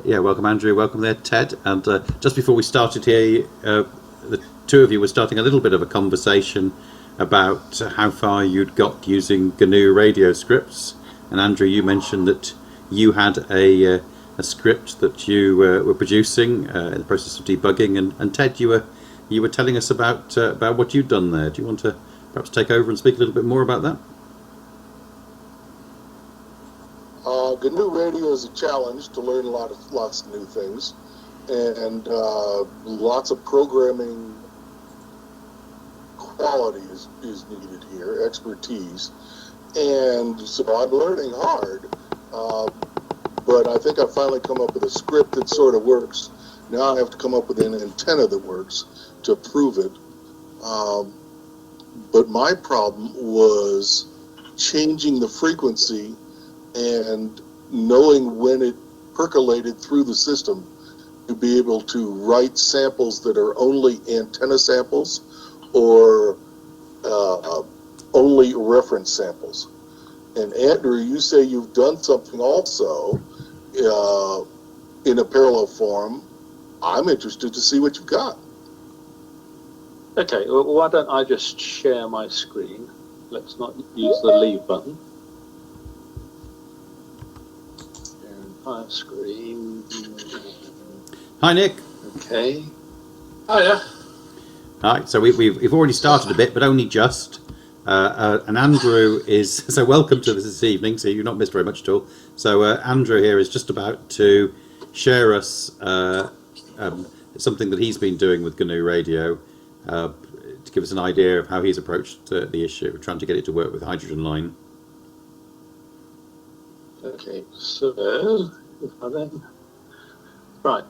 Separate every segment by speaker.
Speaker 1: Yeah, welcome Andrew, welcome there Ted. And just before we started here, the two of you were starting a little bit of a conversation about how far you'd got using GNU radio scripts. And Andrew, you mentioned that you had a script that you were producing in the process of debugging. And Ted, you were telling us about what you'd done there. Do you want to perhaps take over and speak a little bit more about that?
Speaker 2: GNU radio is a challenge to learn lots of new things, and lots of programming quality is needed here, expertise. And so I'm learning hard, but I think I've finally come up with a script that sort of works. Now I have to come up with an antenna that works to prove it. But my problem was changing the frequency and knowing when it percolated through the system to be able to write samples that are only antenna samples or only reference samples. And Andrew, you say you've done something also in a parallel form. I'm interested to see what you've got.
Speaker 3: Okay, well, why don't I just share my screen? Let's not use the leave button. Hi, screen.
Speaker 1: Hi Nick.
Speaker 3: Okay.
Speaker 4: Hiya.
Speaker 1: Hi. So we've already started a bit, but only just. And Andrew is so welcome to this evening. So you've not missed very much at all. So Andrew here is just about to share us something that he's been doing with GNU Radio to give us an idea of how he's approached the issue, trying to get it to work with Hydrogen Line.
Speaker 3: Okay, so if I then right,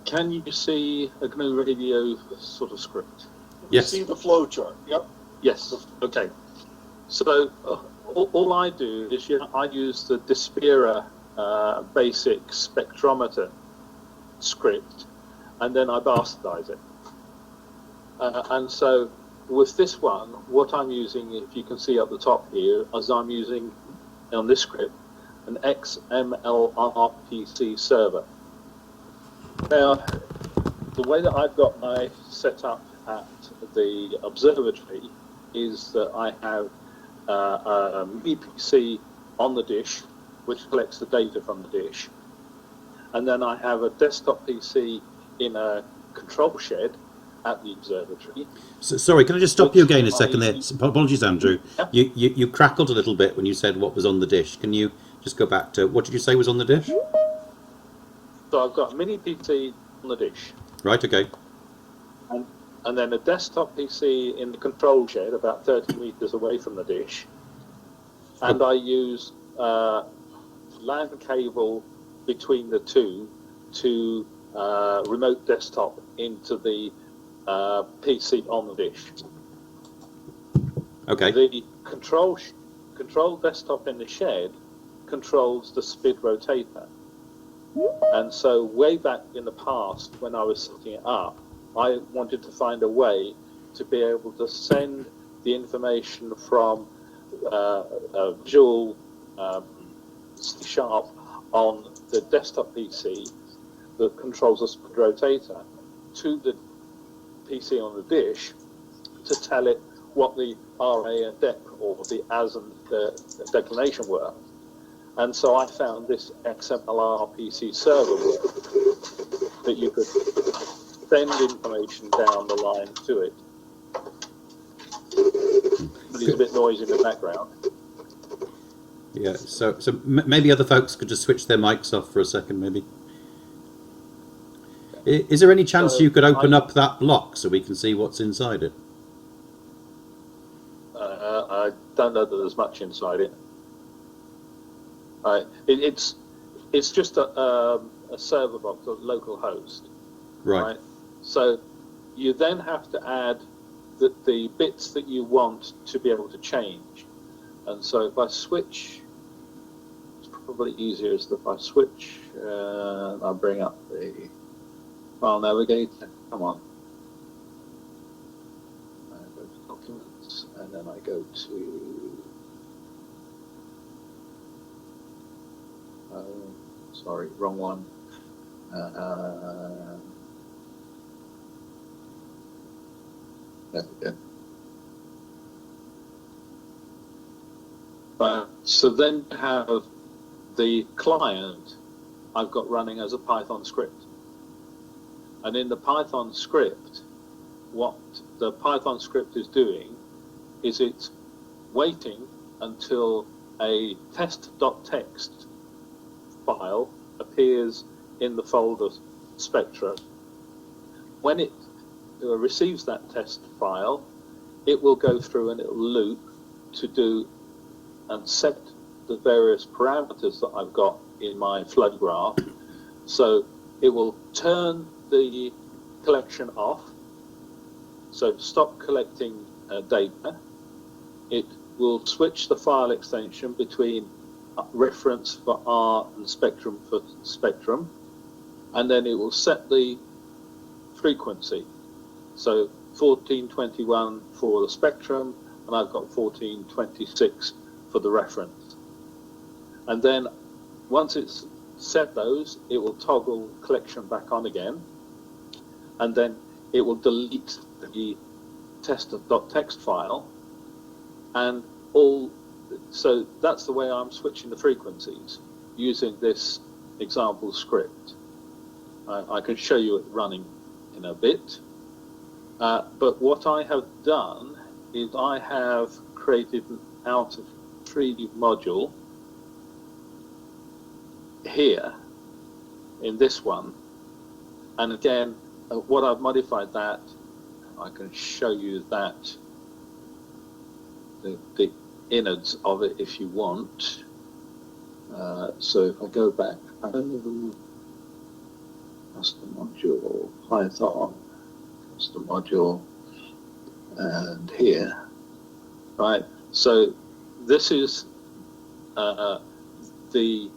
Speaker 3: can you see a GNU Radio sort of script?
Speaker 1: Yes.
Speaker 2: See the flow chart. Yep.
Speaker 3: Yes. Okay. So all I do is I use the Dispira basic spectrometer script, and then I bastardize it. And so with this one, what I'm using, if you can see up the top here, is I'm using on this script an XMLRPC server. Now, the way that I've got my set up at the observatory is that I have a EPC on the dish, which collects the data from the dish. And then I have a desktop PC in a control shed at the observatory.
Speaker 1: So, sorry, can I just stop you again a second there? Apologies, Andrew.
Speaker 3: Yep.
Speaker 1: You crackled a little bit when you said what was on the dish. Can you just go back to what did you say was on the dish?
Speaker 3: So I've got a mini PC on the dish.
Speaker 1: Right, okay.
Speaker 3: And then a desktop PC in the control shed about 30 meters away from the dish. And I use LAN cable between the two to remote desktop into the PC on the dish.
Speaker 1: Okay.
Speaker 3: The control desktop in the shed controls the SPID rotator. And so way back in the past, when I was setting it up, I wanted to find a way to be able to send the information from Visual C# on the desktop PC that controls the SPID rotator to the PC on the dish to tell it what the RA and DEC, or the AS and the declination were. And so I found this XMLR PC server that you could send information down the line to it. There's a bit noisy in the background.
Speaker 1: Yeah, so maybe other folks could just switch their mics off for a second, maybe. Is there any chance you could open up that block so we can see what's inside it?
Speaker 3: I don't know that there's much inside it. It's just a server box, a local host.
Speaker 1: Right.
Speaker 3: So you then have to add the bits that you want to be able to change. And so if I switch, it's probably easier is if I switch, I'll bring up the file navigator. Come on. I go to documents, and then I go to, sorry, wrong one. There we go. Right. So then you have the client I've got running as a Python script. And in the Python script, what the Python script is doing is it's waiting until a test.txt file appears in the folder Spectra. When it receives that test file, it will go through and it will loop to do and set the various parameters that I've got in my flood graph. So it will turn the collection off, so stop collecting data. It will switch the file extension between reference for R and spectrum for spectrum, and then it will set the frequency. So 1421 for the spectrum, and I've got 1426 for the reference. And then once it's set those, it will toggle collection back on again, and then it will delete the test.txt file, and all. So that's the way I'm switching the frequencies using this example script. I can show you it running in a bit, but what I have done is I have created an out of tree module here in this one, and again what I've modified that, I can show you that the innards of it if you want. So if I go back, custom module, Python, custom module, and here, right? So this is the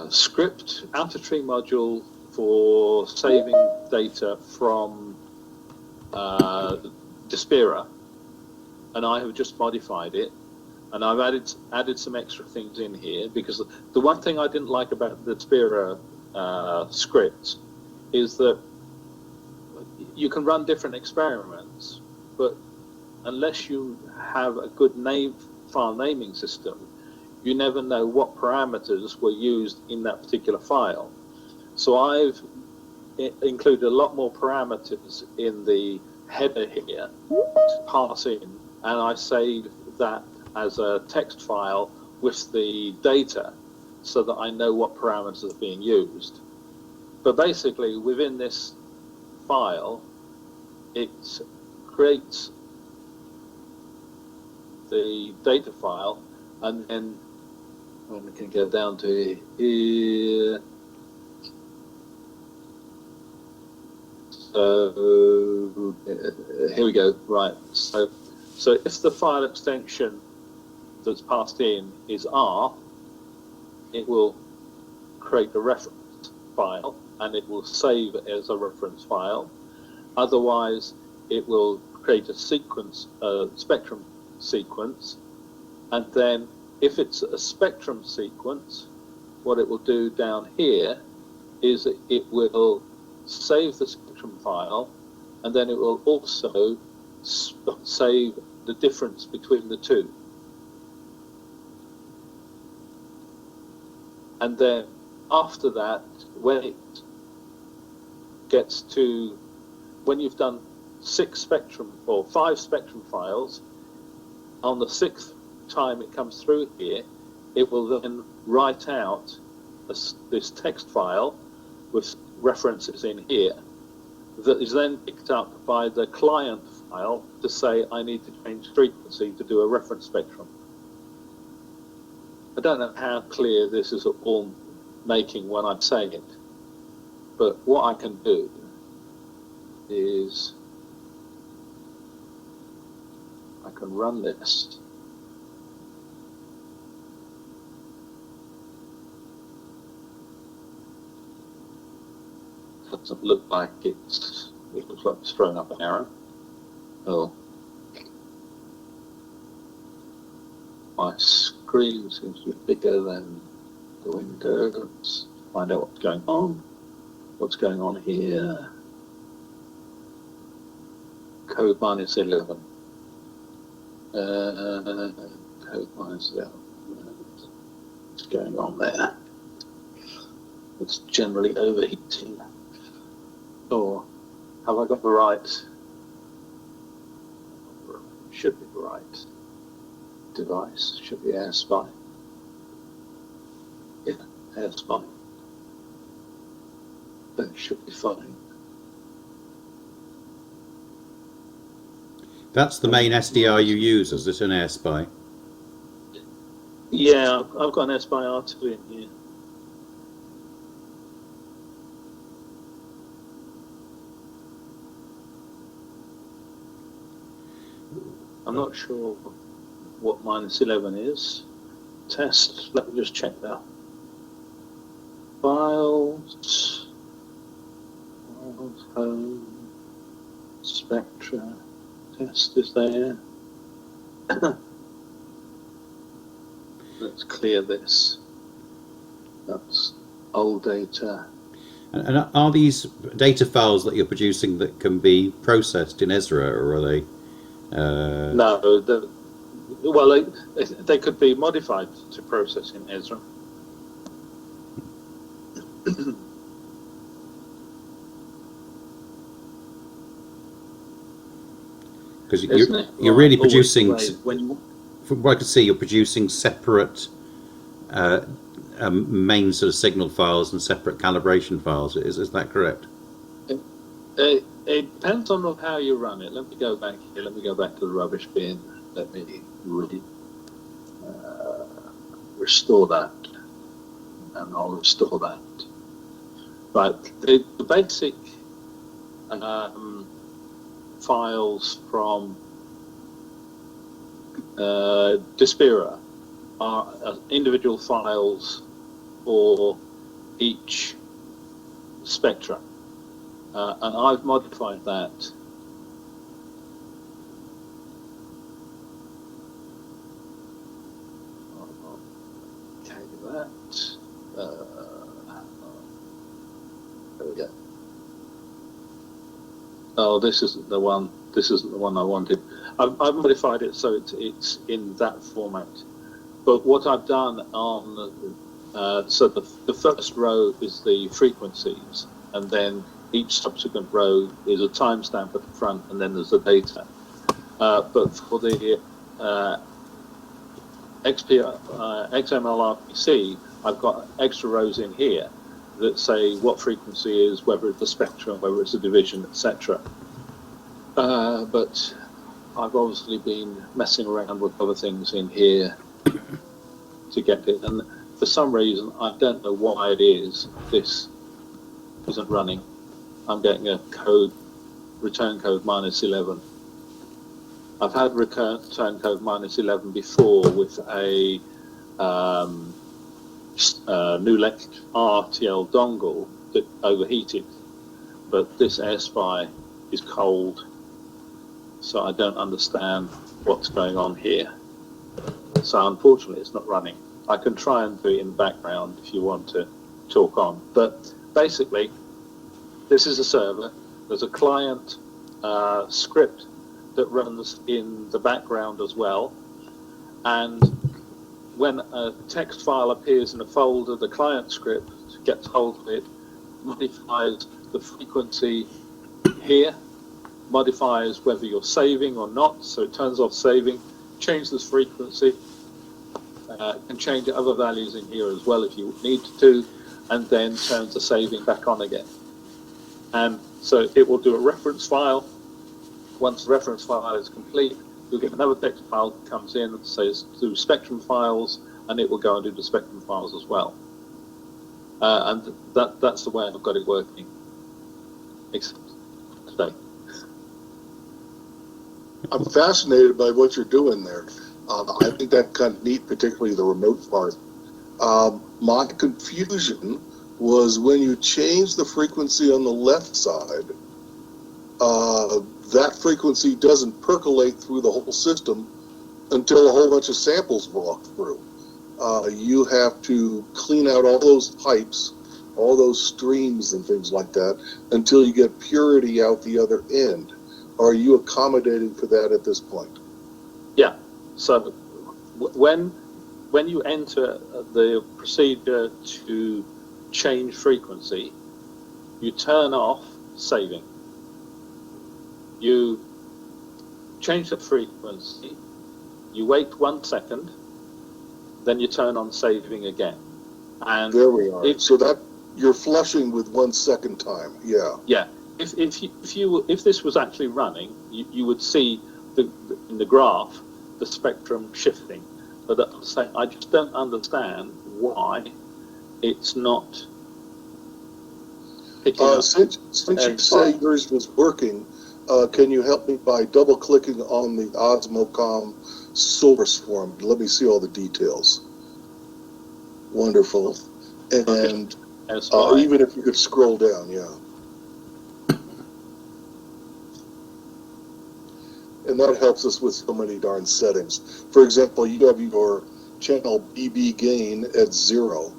Speaker 3: script outer tree module for saving data from Despera, and I have just modified it, and I've added some extra things in here, because the one thing I didn't like about the Despera scripts is that you can run different experiments, but unless you have a good file naming system, you never know what parameters were used in that particular file. So I've included a lot more parameters in the header here to pass in, and I save that as a text file with the data so that I know what parameters are being used. But basically within this file, it creates the data file, and then when we can go down to here, so here we go, right. So if the file extension that's passed in is R, it will create a reference file and it will save it as a reference file. Otherwise, it will create a sequence, spectrum sequence, and then if it's a spectrum sequence, what it will do down here is it will save the spectrum file, and then it will also save the difference between the two. And then after that, when it gets to, when you've done 6 spectrum or 5 spectrum files, on the 6th time it comes through here, it will then write out this text file with references in here that is then picked up by the client file to say I need to change frequency to do a reference spectrum. I don't know how clear this is all making when I'm saying it, but what I can do is I can run this. Doesn't look like it looks like it's thrown up an error. Oh. My screen seems to be bigger than the windows. find out what's going on. What's going on here? Code -11. Code -11. What's going on there? It's generally overheating. Or have I got the right? Should be the right device. Should be AirSpy. Yeah, AirSpy. That should be fine.
Speaker 1: That's the main SDR you use, is it an AirSpy?
Speaker 3: Yeah, I've got an AirSpy R2 in here. I'm not sure what -11 is. Test, let me just check that. Files, home, Spectra, test is there. Let's clear this. That's old data.
Speaker 1: And are these data files that you're producing that can be processed in Ezra, or are they?
Speaker 3: No, they could be modified to process in Ezra.
Speaker 1: Because you're really producing, from what I can see, you're producing separate main sort of signal files and separate calibration files. Is that correct?
Speaker 3: It depends on how you run it. Let me go back here. Let me go back to the rubbish bin. Let me restore that, and I'll restore that. Right, the basic files from Dispira are individual files for each Spectra. And I've modified that. Okay, that. There we go. Oh, this isn't the one. This isn't the one I wanted. I've modified it so it's in that format. But what I've done on so the first row is the frequencies, and then each subsequent row is a timestamp at the front, and then there's the data. But for the XML RPC, I've got extra rows in here that say what frequency is, whether it's a spectrum, whether it's a division, etc. But I've obviously been messing around with other things in here to get it, and for some reason, I don't know why it is, this isn't running. I'm getting a return code -11. I've had return code -11 before with a Nulec RTL dongle that overheated, but this AirSpy is cold, so I don't understand what's going on here. So unfortunately, it's not running. I can try and do it in the background if you want to talk on, but basically, this is a server. There's a client script that runs in the background as well. And when a text file appears in a folder, the client script gets hold of it, modifies the frequency here, modifies whether you're saving or not. So it turns off saving, changes the frequency, can change other values in here as well if you need to, and then turns the saving back on again. And so it will do a reference file. Once the reference file is complete, you'll get another text file that comes in that says do spectrum files, and it will go and do the spectrum files as well. And that's the way I've got it working, except today.
Speaker 2: I'm fascinated by what you're doing there. I think that's kind of neat, particularly the remote part. My confusion was when you change the frequency on the left side, that frequency doesn't percolate through the whole system until a whole bunch of samples walk through. You have to clean out all those pipes all those streams and things like that, until you get purity out the other end. Are you accommodating for that at this point?
Speaker 3: Yeah. So when you enter the procedure to change frequency, you turn off saving. You change the frequency, you wait 1 second, then you turn on saving again. And
Speaker 2: there we are. So that you're flushing with 1 second time. Yeah.
Speaker 3: Yeah. If this was actually running, you would see in the graph the spectrum shifting. But I'm saying I just don't understand why it's not picking up.
Speaker 2: Since you say yours was working, can you help me by double-clicking on the Osmocom source form? Let me see all the details. Wonderful. And even if you could scroll down, yeah. And that helps us with so many darn settings. For example, you have your channel BB gain at 0,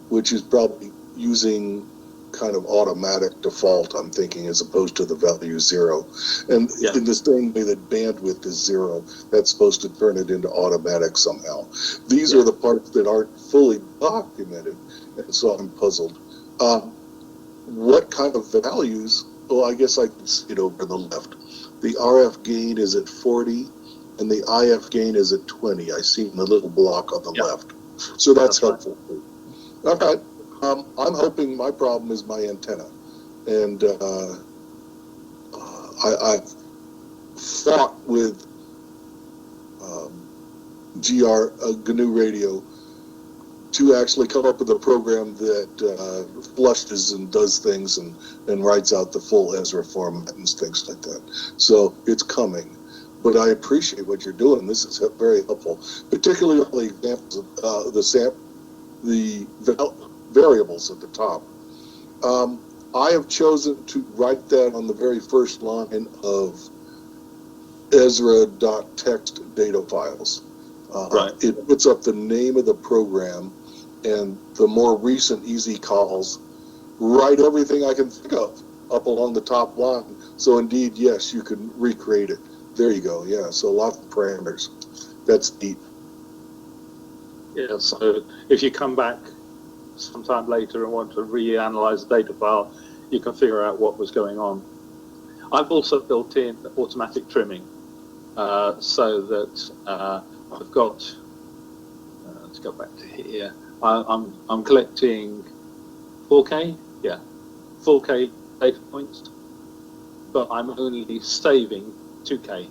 Speaker 2: which is probably using kind of automatic default, I'm thinking, as opposed to the value 0. And in the same way that bandwidth is 0, that's supposed to turn it into automatic somehow. These are the parts that aren't fully documented, and so I'm puzzled. What kind of values? Well, I guess I can see it over on the left. The RF gain is at 40, and the IF gain is at 20. I see in the little block on the left. So that's helpful. Right. All right. I'm hoping my problem is my antenna. And I've fought with GNU Radio to actually come up with a program that flushes and does things and writes out the full Ezra format and things like that. So it's coming. But I appreciate what you're doing. This is very helpful, particularly all the examples of the variables at the top. I have chosen to write that on the very first line of Ezra.txt data files. It puts up the name of the program and the more recent easy calls, write everything I can think of up along the top line. So indeed, yes, you can recreate it. There you go. Yeah, so lots of parameters. That's neat.
Speaker 3: Yeah, so if you come back sometime later and want to reanalyze the data file, you can figure out what was going on. I've also built in automatic trimming so that I've got, let's go back to here. I'm collecting 4K, 4K data points, but I'm only saving 2K.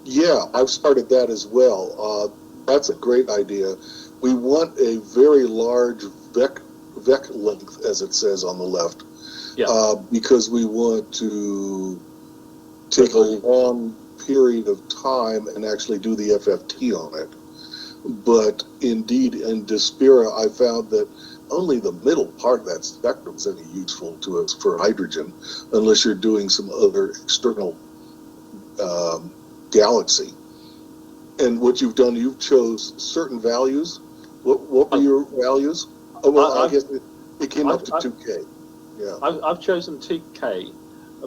Speaker 2: Yeah, I've started that as well. That's a great idea. We want a very large vec length, as it says on the left, because we want to take a long period of time and actually do the FFT on it. But indeed, in Despera, I found that only the middle part of that spectrum is any useful to us for hydrogen, unless you're doing some other external galaxy. And what you've done, you've chose certain values. What were your values? Oh, well, I guess it came up to 2K. Yeah.
Speaker 3: I've chosen 2K,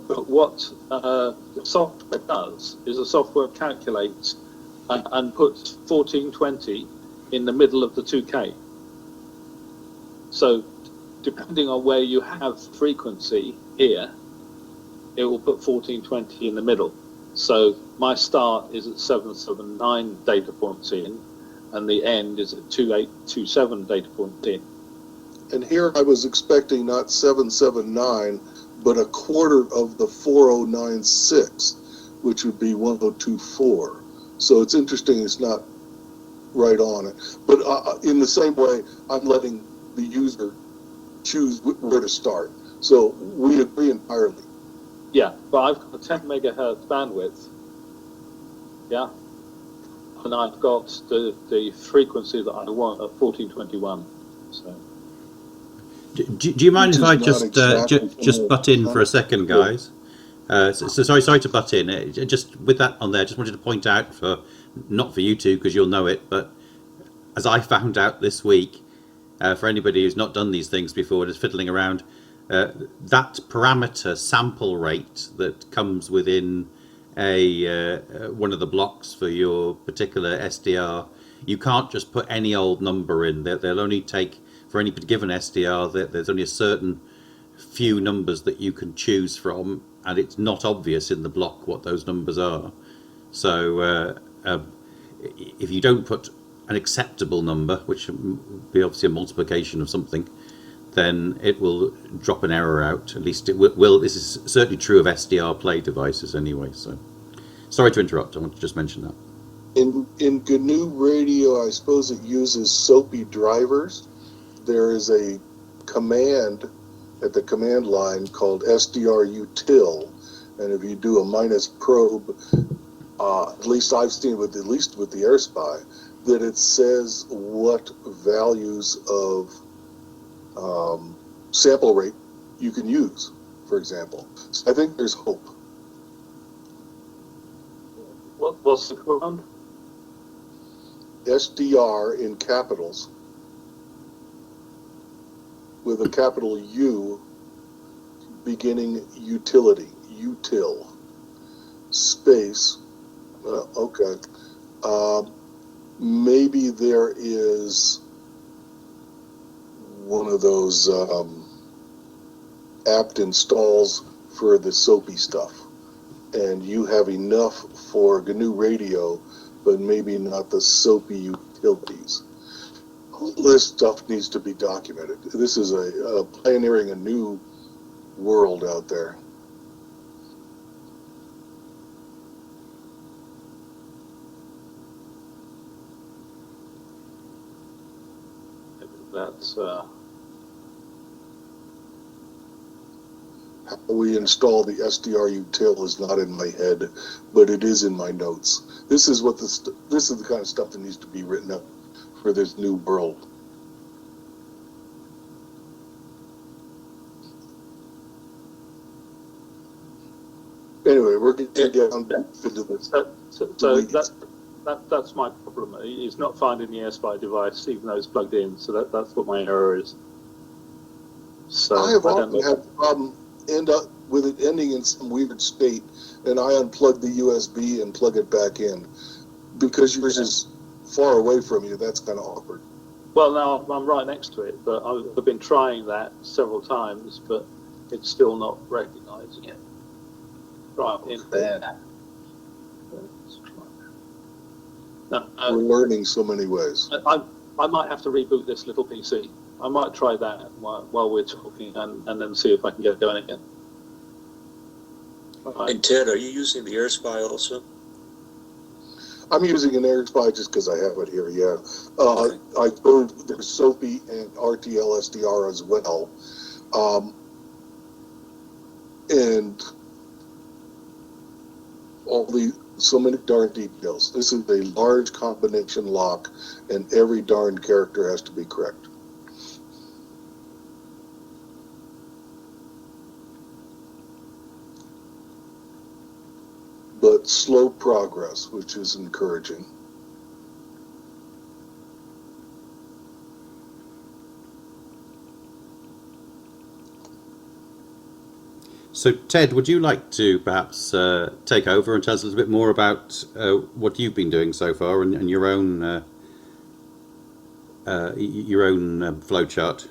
Speaker 3: but what the software does is the software calculates and puts 1420 in the middle of the 2K. So depending on where you have frequency here, it will put 1420 in the middle. So my start is at 779 data points in, and the end is at 2827 data points in.
Speaker 2: And here I was expecting not 779, but a quarter of the 4096, which would be 1024. So it's interesting it's not right on it. But in the same way, I'm letting the user choose where to start. So we agree entirely.
Speaker 3: Yeah, but I've got a 10 megahertz bandwidth. Yeah. And I've got the frequency that I want at 1421. So.
Speaker 1: Do you mind if I just butt in for a second, guys? So sorry to butt in. Just with that on there, just wanted to point out not for you two because you'll know it, but as I found out this week, for anybody who's not done these things before and is fiddling around, that parameter sample rate that comes within a one of the blocks for your particular SDR, you can't just put any old number in. They'll only take, for any given SDR, there's only a certain few numbers that you can choose from, and it's not obvious in the block what those numbers are. So if you don't put an acceptable number, which would be obviously a multiplication of something, then it will drop an error out. At least it will. This is certainly true of SDR play devices anyway. So sorry to interrupt. I want to just mention that.
Speaker 2: In GNU Radio, I suppose it uses SOAPy drivers. There is a command at the command line called SDRUtil, and if you do a minus probe, at least I've seen with the AirSpy, that it says what values of sample rate you can use, for example. So I think there's hope.
Speaker 3: What's the command?
Speaker 2: SDR in capitals with a capital U beginning utility, util, space, okay. Maybe there is one of those apt installs for the SOAPy stuff, and you have enough for GNU Radio, but maybe not the SOAPy utilities. All this stuff needs to be documented. This is a pioneering a new world out there.
Speaker 3: That's
Speaker 2: how we install the SDR util is not in my head, but it is in my notes. This is the kind of stuff that needs to be written up for this new world. Anyway, we're going to get down into this.
Speaker 3: So that's my problem. It's not finding the AirSpy device, even though it's plugged in. So that's what my error is. So
Speaker 2: I have often had the problem end up with it ending in some weird state, and I unplug the USB and plug it back in. Because yours is far away from you, that's kind of awkward.
Speaker 3: Well, now I'm right next to it, but I've been trying that several times, but it's still not recognizing it. Right in there. No,
Speaker 2: We're learning so many ways.
Speaker 3: I might have to reboot this little PC. I might try that while we're talking, and then see if I can get it going again. Right.
Speaker 4: And Ted, are you using the AirSpy also?
Speaker 2: I'm using an AirSpy just because I have it here, yeah. I suppose there's SOAPy and RTL SDR as well. And so many darn details. This is a large combination lock, and every darn character has to be correct. But slow progress, which is encouraging.
Speaker 1: So, Ted, would you like to perhaps take over and tell us a little bit more about what you've been doing so far and your own flowchart?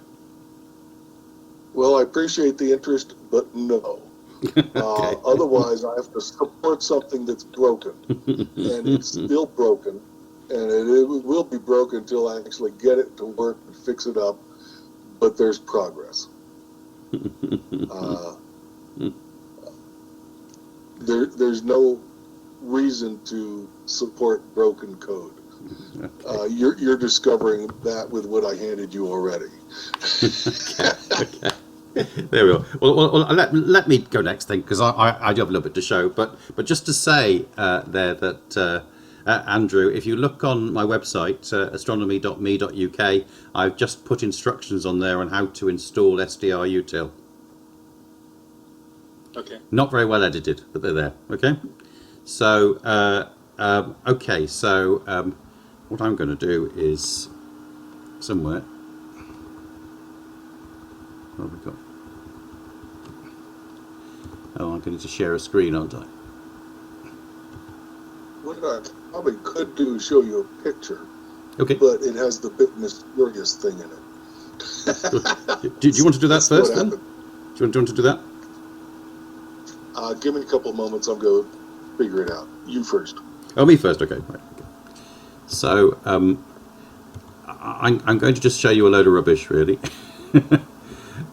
Speaker 2: Well, I appreciate the interest, but no. Okay. Otherwise, I have to support something that's broken, and it's still broken, and it will be broken until I actually get it to work and fix it up. But there's progress. There's no reason to support broken code. Okay. You're discovering that with what I handed you already.
Speaker 1: Okay. There we go. Well, let me go next then, because I do have a little bit to show. But just to say there that Andrew, if you look on my website, astronomy.me.uk, I've just put instructions on there on how to install SDR util.
Speaker 3: Okay.
Speaker 1: Not very well edited, but they're there. Okay. So what I'm going to do is somewhere. What have we got? Oh, I'm going to share a screen, aren't I?
Speaker 2: What I probably could do is show you a picture,
Speaker 1: Okay.
Speaker 2: but it has the bit mysterious thing in it.
Speaker 1: Do you want to do that
Speaker 2: That's
Speaker 1: first,
Speaker 2: what
Speaker 1: then?
Speaker 2: happened.
Speaker 1: Do you want to do that?
Speaker 2: Give me a couple of moments. I'm going to figure it out. You first.
Speaker 1: Oh, me first. Okay. Right. Okay. So I'm going to just show you a load of rubbish, really.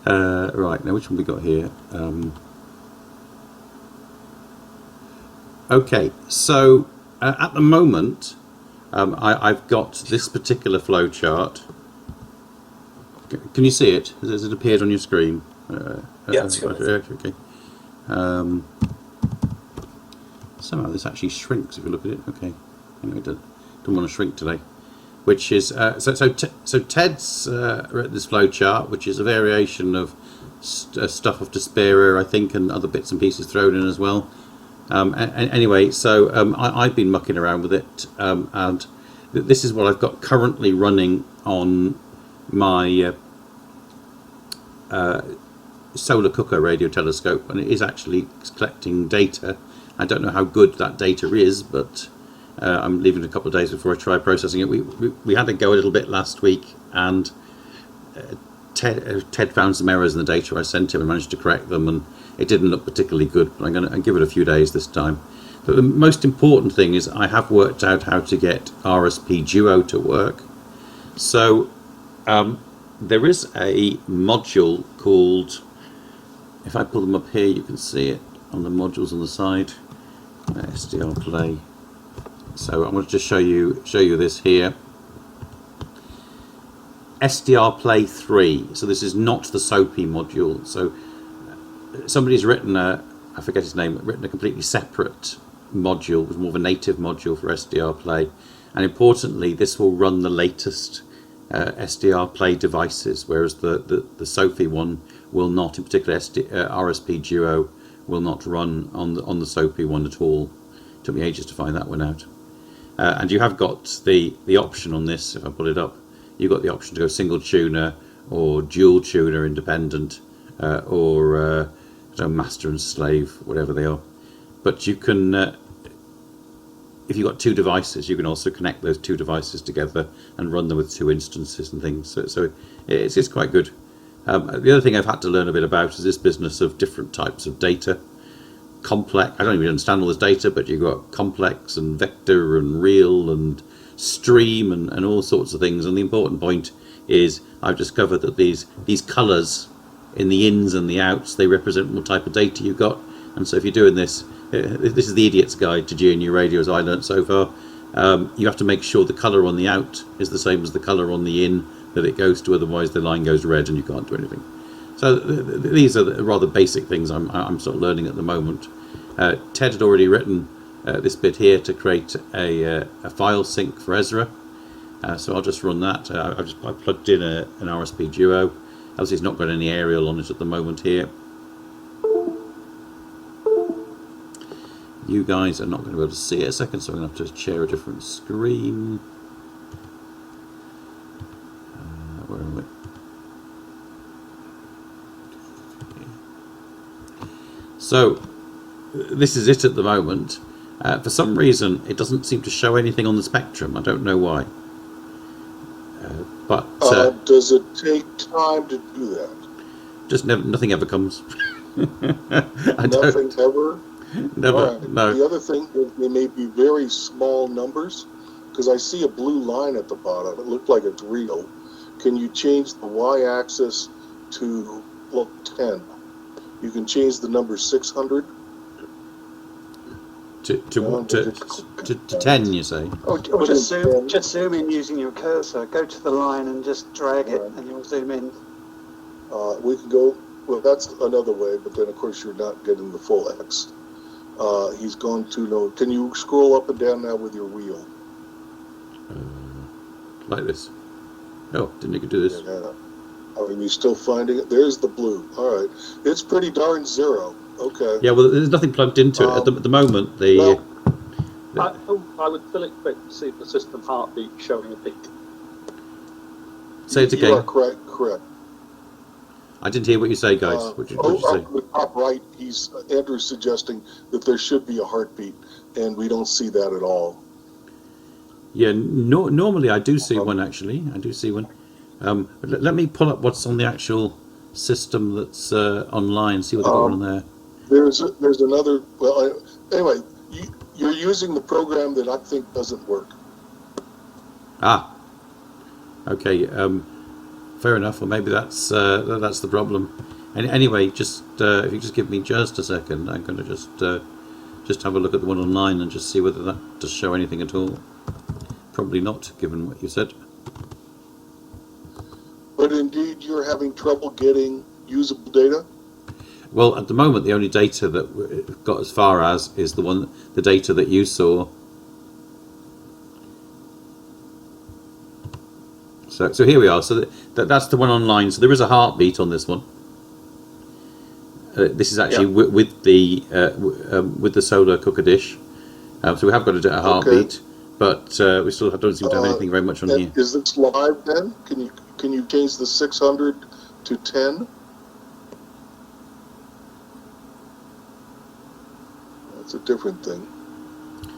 Speaker 1: Right, now which one we got here? Okay, so at the moment, I've got this particular flow chart. Can you see it? Has it appeared on your screen?
Speaker 4: Yeah, it's got it.
Speaker 1: Okay. Somehow this actually shrinks if you look at it. Okay, anyway, don't want to shrink today. Which is so Ted's written this flow chart, which is a variation of stuff of Despairer, I think, and other bits and pieces thrown in as well. Anyway, so I've been mucking around with it, and this is what I've got currently running on my solar cooker radio telescope, and it is actually collecting data. I don't know how good that data is, but I'm leaving it a couple of days before I try processing it. We had to go a little bit last week, and Ted found some errors in the data I sent him and managed to correct them, and it didn't look particularly good. But I'm going to give it a few days this time. But the most important thing is I have worked out how to get RSP Duo to work. So there is a module called, if I pull them up here, you can see it on the modules on the side. SDR Play. So I'm going to just show you this here. SDR Play 3. So this is not the SOAPy module. So somebody's written I forget his name, written a completely separate module, with more of a native module for SDR Play. And importantly, this will run the latest SDR Play devices, whereas the SOAPy one will not. In particular, RSP Duo will not run on the SOAPy one at all. It took me ages to find that one out. And you have got the option on this. If I pull it up, you've got the option to go single tuner or dual tuner independent, or master and slave, whatever they are. But you can, if you've got two devices, you can also connect those two devices together and run them with two instances and things. So it's quite good. The other thing I've had to learn a bit about is this business of different types of data. Complex, I don't even understand all this data, but you've got complex and vector and real and stream and all sorts of things. And the important point is I've discovered that these colours in the ins and the outs, they represent what type of data you've got. And so if you're doing this is the idiot's guide to GNU radio, as I learnt so far. You have to make sure the colour on the out is the same as the colour on the in that it goes to, otherwise the line goes red and you can't do anything. So these are the rather basic things I'm sort of learning at the moment. Ted had already written this bit here to create a file sync for Ezra. So I'll just run that. I plugged in an RSP Duo. Obviously it's not got any aerial on it at the moment here. You guys are not going to be able to see it a second, so I'm going to have to share a different screen. Where am I? So this is it at the moment. For some reason it doesn't seem to show anything on the spectrum. I don't know why.
Speaker 2: Does it take time to do that?
Speaker 1: Just nothing ever comes.
Speaker 2: Nothing ever?
Speaker 1: Never.
Speaker 2: Right.
Speaker 1: No.
Speaker 2: The other thing is they may be very small numbers, because I see a blue line at the bottom. It looked like it's real. Can you change the y-axis to 10? You can change the number 600
Speaker 1: To 10, you say?
Speaker 5: Or just zoom in using your cursor. Go to the line and just drag it, and you'll zoom in.
Speaker 2: We can go. Well, that's another way, but then of course you're not getting the full X. He's going to know. Can you scroll up and down now with your wheel?
Speaker 1: Like this. Oh, didn't you could do this?
Speaker 2: Yeah. Are you still finding it? There's the blue. All right. It's pretty darn zero. Okay.
Speaker 1: Yeah, well, there's nothing plugged into it. At the moment,
Speaker 3: I would still expect to see the system heartbeat showing a beat.
Speaker 1: Say it again.
Speaker 2: You are correct.
Speaker 1: I didn't hear what you say, guys. What did you say?
Speaker 2: Up in the top right, Andrew's suggesting that there should be a heartbeat, and we don't see that at all.
Speaker 1: Yeah, normally I do see one, actually. I do see one. Let me pull up what's on the actual system that's online, see what they've got on there.
Speaker 2: There's another, well, anyway, you're using the program that I think doesn't work.
Speaker 1: Ah, okay. Fair enough. Well, maybe that's the problem. And anyway, just if you just give me just a second, I'm going to just have a look at the one online and just see whether that does show anything at all. Probably not, given what you said.
Speaker 2: But indeed, you're having trouble getting usable data?
Speaker 1: Well, at the moment, the only data that we've got as far as is the data that you saw. So here we are. So that's the one online. So there is a heartbeat on this one. This is actually with the solar cooker dish. So we have got a heartbeat, but we still don't seem to have anything very much on here.
Speaker 2: Is this live then? Can you change the 600 to 10? That's a different thing.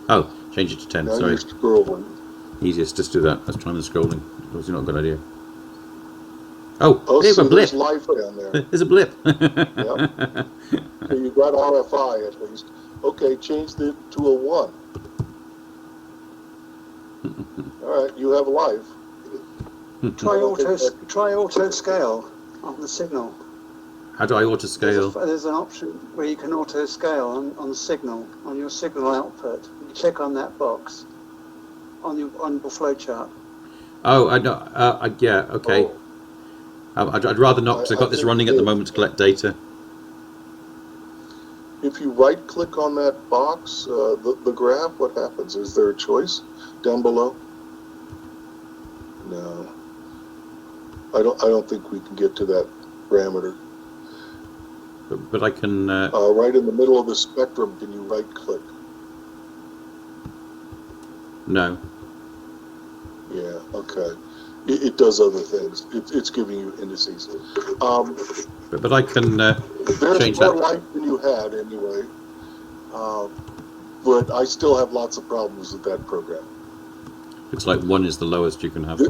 Speaker 1: Oh, change it to 10.
Speaker 2: Now
Speaker 1: Sorry.
Speaker 2: you're scrolling.
Speaker 1: Easiest, just do that. Let's try the scrolling. Obviously not a good idea. Oh, there's
Speaker 2: so
Speaker 1: a blip.
Speaker 2: there's life down there.
Speaker 1: There's a blip.
Speaker 2: Yep. So you got RFI at least. Okay, change it to a 1. All right, you have life.
Speaker 5: Try auto scale on the signal.
Speaker 1: How do I auto scale?
Speaker 5: There's an option where you can auto scale on the signal, on your signal output. You click on that box on your flowchart.
Speaker 1: Oh, I know. Yeah, okay. I'd rather not, because I've got this running at the moment to collect data.
Speaker 2: If you right-click on that box, the graph, what happens? Is there a choice down below? No. I don't think we can get to that parameter.
Speaker 1: But I can...
Speaker 2: right in the middle of the spectrum, can you right-click?
Speaker 1: No.
Speaker 2: Yeah, okay. It does other things. It's giving you indices.
Speaker 1: But I can
Speaker 2: there's
Speaker 1: change
Speaker 2: more
Speaker 1: that.
Speaker 2: life than you had anyway. But I still have lots of problems with that program.
Speaker 1: It's like 1 is the lowest you can have.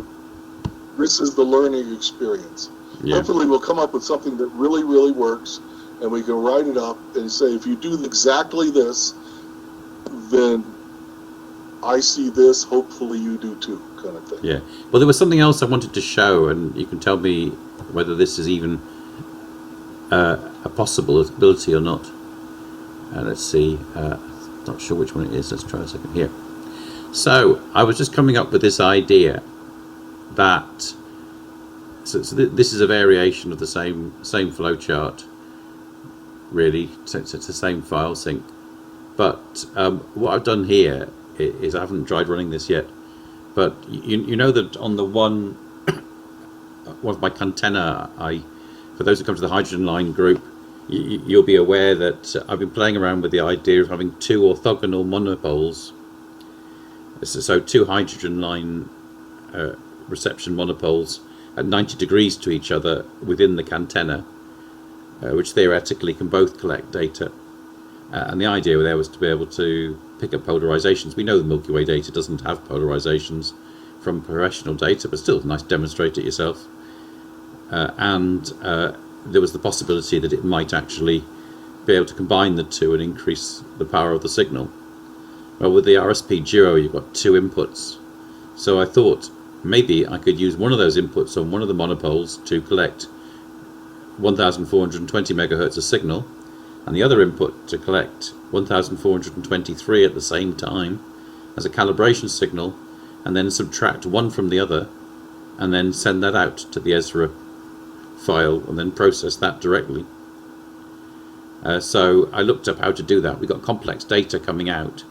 Speaker 2: This is the learning experience.
Speaker 1: Yeah.
Speaker 2: Hopefully we'll come up with something that really, really works, and we can write it up and say, if you do exactly this, then I see this, hopefully you do too, kind of thing.
Speaker 1: Yeah. Well, there was something else I wanted to show, and you can tell me whether this is even a possibility or not. Let's see. Not sure which one it is. Let's try a second here. So I was just coming up with this idea that so this is a variation of the same flowchart. Really, it's the same file sync. But what I've done here is I haven't tried running this yet. But you know that on the one of my Cantena, for those who come to the hydrogen line group, you'll be aware that I've been playing around with the idea of having 2 orthogonal monopoles. So 2 hydrogen line reception monopoles at 90 degrees to each other within the Cantena, which theoretically can both collect data. And the idea there was to be able to pick up polarizations. We know the Milky Way data doesn't have polarizations from professional data, but still nice to demonstrate it yourself. And there was the possibility that it might actually be able to combine the 2 and increase the power of the signal. Well, with the RSP Duo, you've got 2 inputs. So I thought maybe I could use one of those inputs on one of the monopoles to collect 1420 megahertz of signal, and the other input to collect 1423 at the same time as a calibration signal, and then subtract one from the other, and then send that out to the Ezra file, and then process that directly. So I looked up how to do that. We got complex data coming out.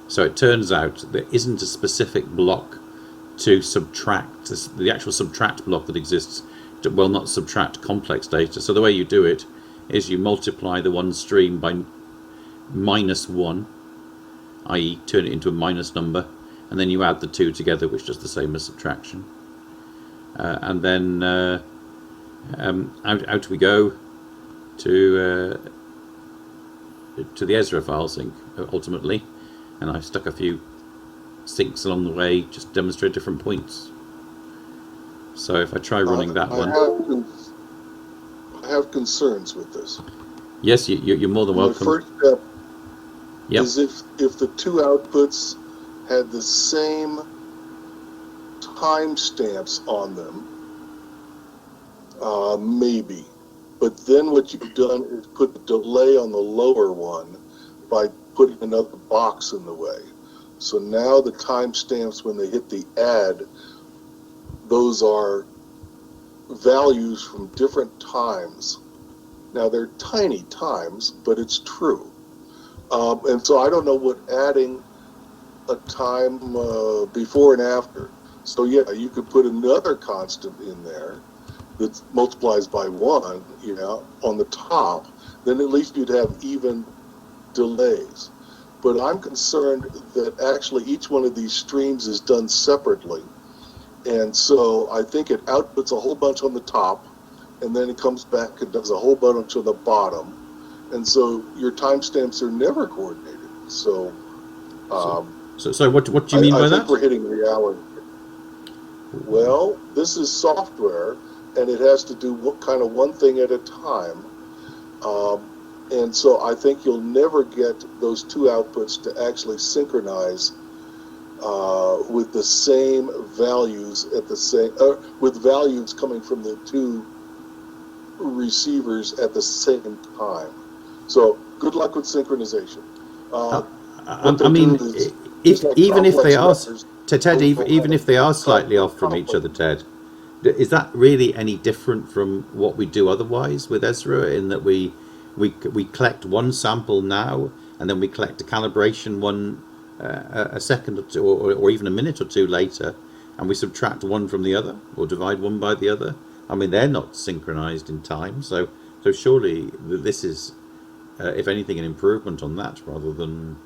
Speaker 1: So it turns out there isn't a specific block to subtract, the actual subtract block that exists will not subtract complex data. So the way you do it is you multiply the one stream by -1, i.e. turn it into a minus number, and then you add the 2 together, which does the same as subtraction. And then out we go to the Ezra file sync ultimately, and I've stuck a few syncs along the way just to demonstrate different points. So if I try running that one,
Speaker 2: I have concerns with this.
Speaker 1: yes, you're more than welcome.
Speaker 2: The first step
Speaker 1: Yep.
Speaker 2: is if the two outputs had the same timestamps on them, maybe. But then what you've done is put a delay on the lower one by putting another box in the way. So now the timestamps, when they hit the add, those are values from different times. Now they're tiny times, but it's true. And so I don't know what adding a time before and after. So yeah, you could put another constant in there that multiplies by 1, on the top. Then at least you'd have even delays. But I'm concerned that actually each one of these streams is done separately. And so I think it outputs a whole bunch on the top, and then it comes back and does a whole bunch on the bottom. And so your timestamps are never coordinated. So
Speaker 1: what do you mean by that?
Speaker 2: I think we're hitting reality. Well, this is software, and it has to do kind of one thing at a time. And so I think you'll never get those two outputs to actually synchronize with the same values with values coming from the two receivers at the same time. So good luck with synchronization.
Speaker 1: I mean, even if they are, Ted, even if they are slightly off from each other, Ted, is that really any different from what we do otherwise with Ezra, in that we collect one sample now, and then we collect a calibration one a second or two, or even a minute or two later, and we subtract one from the other, or divide one by the other? I mean, they're not synchronized in time, so surely this is, if anything, an improvement on that, rather than,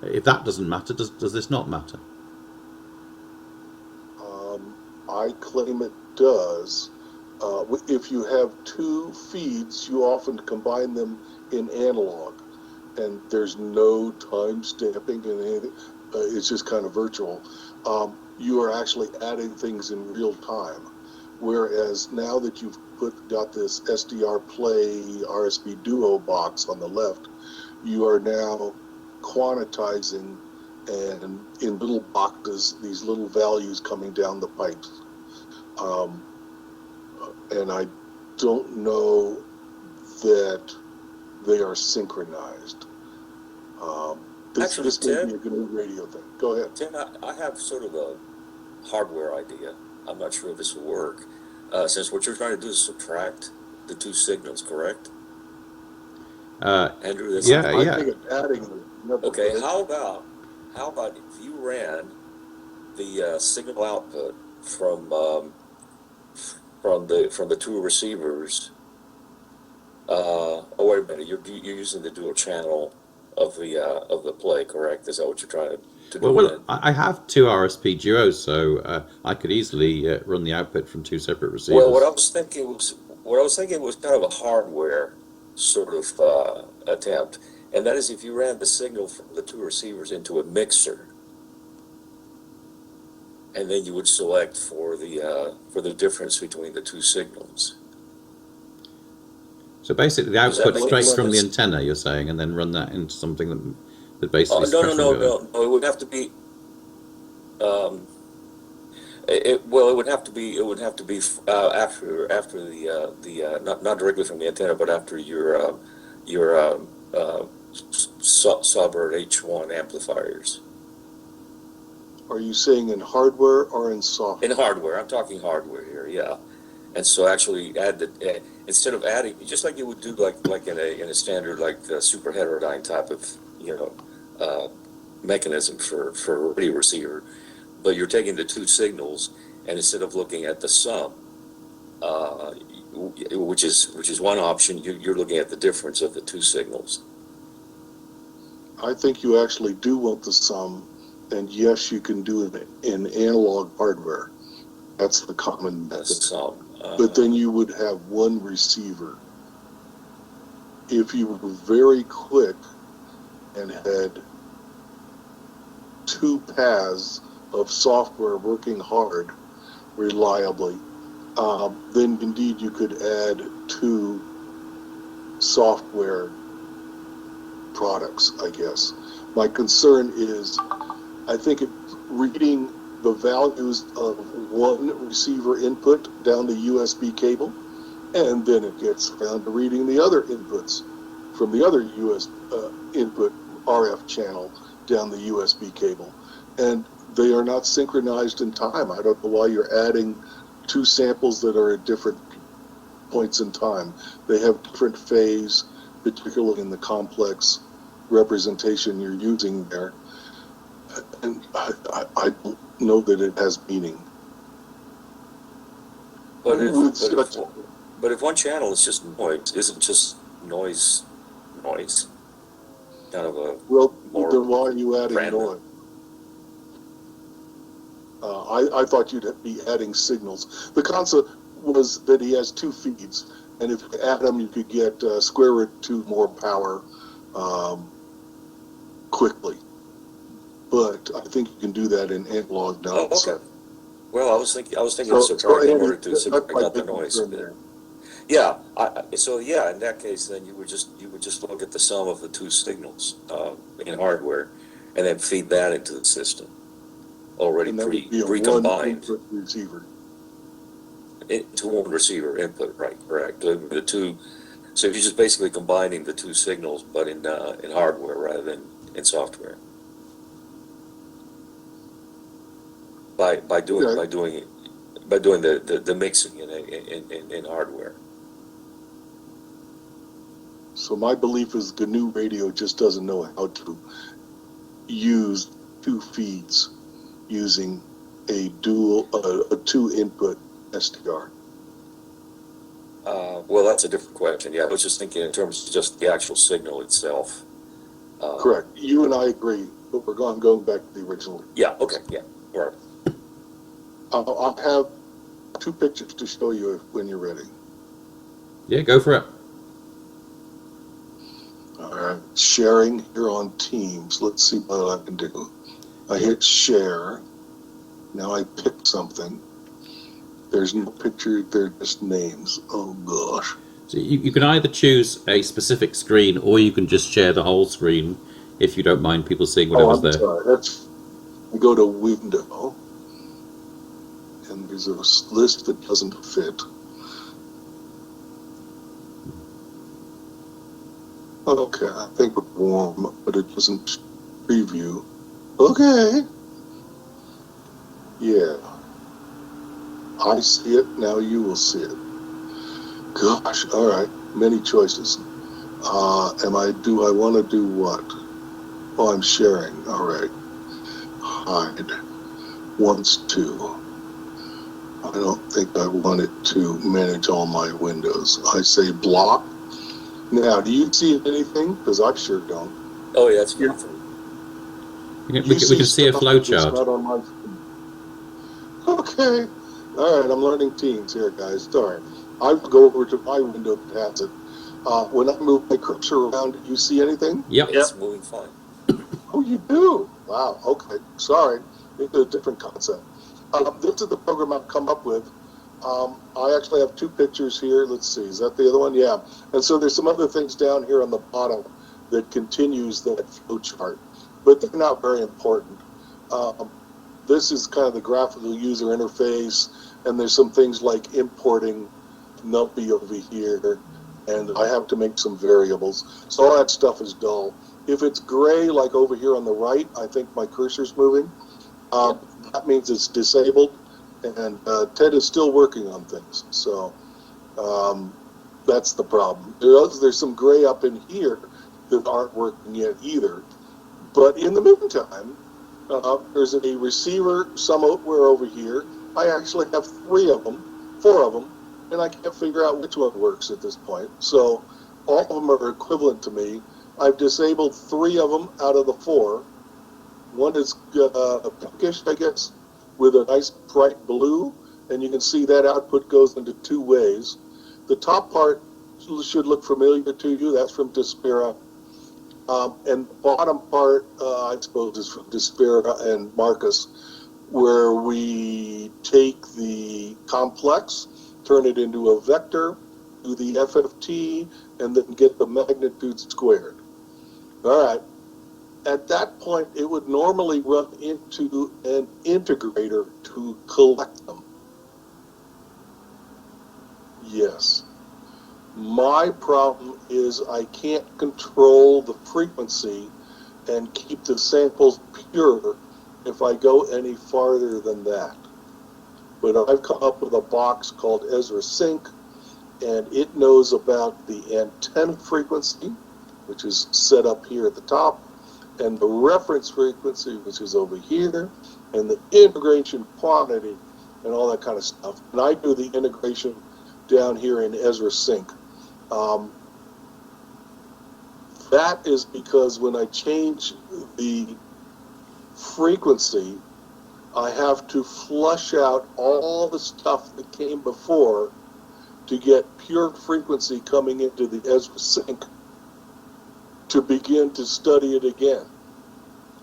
Speaker 1: if that doesn't matter, does this not matter?
Speaker 2: I claim it does. If you have two feeds, you often combine them in analog, and there's no time stamping and anything. It's just kind of virtual. You are actually adding things in real time. Whereas now that you've got this SDR Play RSB Duo box on the left, you are now quantizing, and in little boxes, these little values coming down the pipes. And I don't know that they are synchronized. This may be a GNU radio thing. Go ahead.
Speaker 4: Tim, I have sort of a hardware idea. I'm not sure if this will work. Since what you're trying to do is subtract the two signals, correct? Andrew, that's
Speaker 1: yeah.
Speaker 2: I think it's adding.
Speaker 4: Okay, how about if you ran the signal output from the two receivers? Oh, wait a minute. You're using the dual channel of the play, correct? Is that what you're trying to do?
Speaker 1: Well, I have two RSP duos, so I could easily run the output from two separate receivers.
Speaker 4: Well, what I was thinking was kind of a hardware sort of attempt, and that is if you ran the signal from the two receivers into a mixer, and then you would select for the difference between the two signals.
Speaker 1: So basically, the output straight from the antenna, you're saying, and then run that into something that basically.
Speaker 4: No. It would have to be. It would have to be after the not directly from the antenna, but after your Sawbird H1 amplifiers.
Speaker 2: Are you saying in hardware or in software?
Speaker 4: In hardware, I'm talking hardware here, yeah. And so actually add instead of adding, just like you would do like in a standard super heterodyne type of mechanism for a radio receiver, but you're taking the two signals, and instead of looking at the sum, which is one option, you're looking at the difference of the two signals.
Speaker 2: I think you actually do want the sum, and yes, you can do it in analog hardware. That's the common method.
Speaker 4: Sum.
Speaker 2: but then you would have one receiver. If you were very quick and had two paths of software working hard, reliably, then indeed you could add two software products, I guess. My concern is, I think reading the values of one receiver input down the USB cable, and then it gets around to reading the other inputs from the other input RF channel down the USB cable. And they are not synchronized in time. I don't know why you're adding two samples that are at different points in time. They have different phase, particularly in the complex representation you're using there. And I don't know that it has meaning.
Speaker 4: But if one channel is just noise, isn't just noise, kind of a
Speaker 2: Well,
Speaker 4: more
Speaker 2: then why are you adding
Speaker 4: random
Speaker 2: noise? I thought you'd be adding signals. The concept was that he has two feeds, and if you add them, you could get square root 2 more power quickly. But I think you can do that in analog now.
Speaker 4: Oh, okay. Well, I was thinking of subtracting in order to subtract out the noise. Yeah. So yeah, in that case, then you would just look at the sum of the two signals in hardware, and then feed that into the system already pre-combined
Speaker 2: receiver
Speaker 4: into one receiver input. Right. Correct. The two. So you're just basically combining the two signals, but in hardware rather than in software. By doing the mixing in hardware.
Speaker 2: So my belief is GNU Radio just doesn't know how to use two feeds using a two input SDR.
Speaker 4: Well, that's a different question. Yeah, I was just thinking in terms of just the actual signal itself.
Speaker 2: Correct. You and I agree, but we're going back to the original.
Speaker 4: Yeah. Okay. Yeah. Right.
Speaker 2: I'll have two pictures to show you when you're ready.
Speaker 1: Yeah, go for it.
Speaker 2: All right. Sharing here on Teams. Let's see what I can do. I hit share. Now I pick something. There's no picture, they're just names. Oh gosh.
Speaker 1: So you can either choose a specific screen, or you can just share the whole screen if you don't mind people seeing whatever's there.
Speaker 2: Sorry. I go to Window, and there's a list that doesn't fit. Okay, I think it's warm, but it doesn't preview. Okay. Yeah. I see it, now you will see it. Gosh, all right, many choices. Do I want to do what? Oh, I'm sharing, all right. Hide, wants to. I don't think I want it to manage all my windows. I say block. Now, do you see anything? Because I sure don't.
Speaker 4: Oh, yeah, that's beautiful.
Speaker 1: We can see a flow chart.
Speaker 2: Not on my screen. Okay. All right, I'm learning Teams here, guys. Sorry. I go over to my window that has it. When I move my cursor around, do you see anything?
Speaker 1: Yep.
Speaker 4: It's moving fine.
Speaker 2: Oh, you do? Wow, okay. Sorry. It's a different concept. This is the program I've come up with. I actually have two pictures here. Let's see. Is that the other one? Yeah. And so there's some other things down here on the bottom that continues that flow chart, but they're not very important. This is kind of the graphical user interface, and there's some things like importing NumPy over here, and I have to make some variables. So all that stuff is dull. If it's gray, like over here on the right, I think my cursor's moving. That means it's disabled, and Ted is still working on things. So that's the problem. There's some gray up in here that aren't working yet either. But in the meantime, there's a receiver somewhere over here. I actually have four of them, and I can't figure out which one works at this point. So all of them are equivalent to me. I've disabled 3 of them out of the 4. One is pinkish, I guess, with a nice bright blue, and you can see that output goes into two ways. The top part should look familiar to you. That's from Despera. And the bottom part, I suppose, is from Despera and Marcus, where we take the complex, turn it into a vector, do the FFT, and then get the magnitude squared. All right. At that point, it would normally run into an integrator to collect them. Yes. My problem is I can't control the frequency and keep the samples pure if I go any farther than that. But I've come up with a box called Ezra Sync, and it knows about the antenna frequency, which is set up here at the top, and the reference frequency, which is over here, and the integration quantity, and all that kind of stuff. And I do the integration down here in Ezra Sync. That is because when I change the frequency, I have to flush out all the stuff that came before to get pure frequency coming into the Ezra Sync to begin to study it again.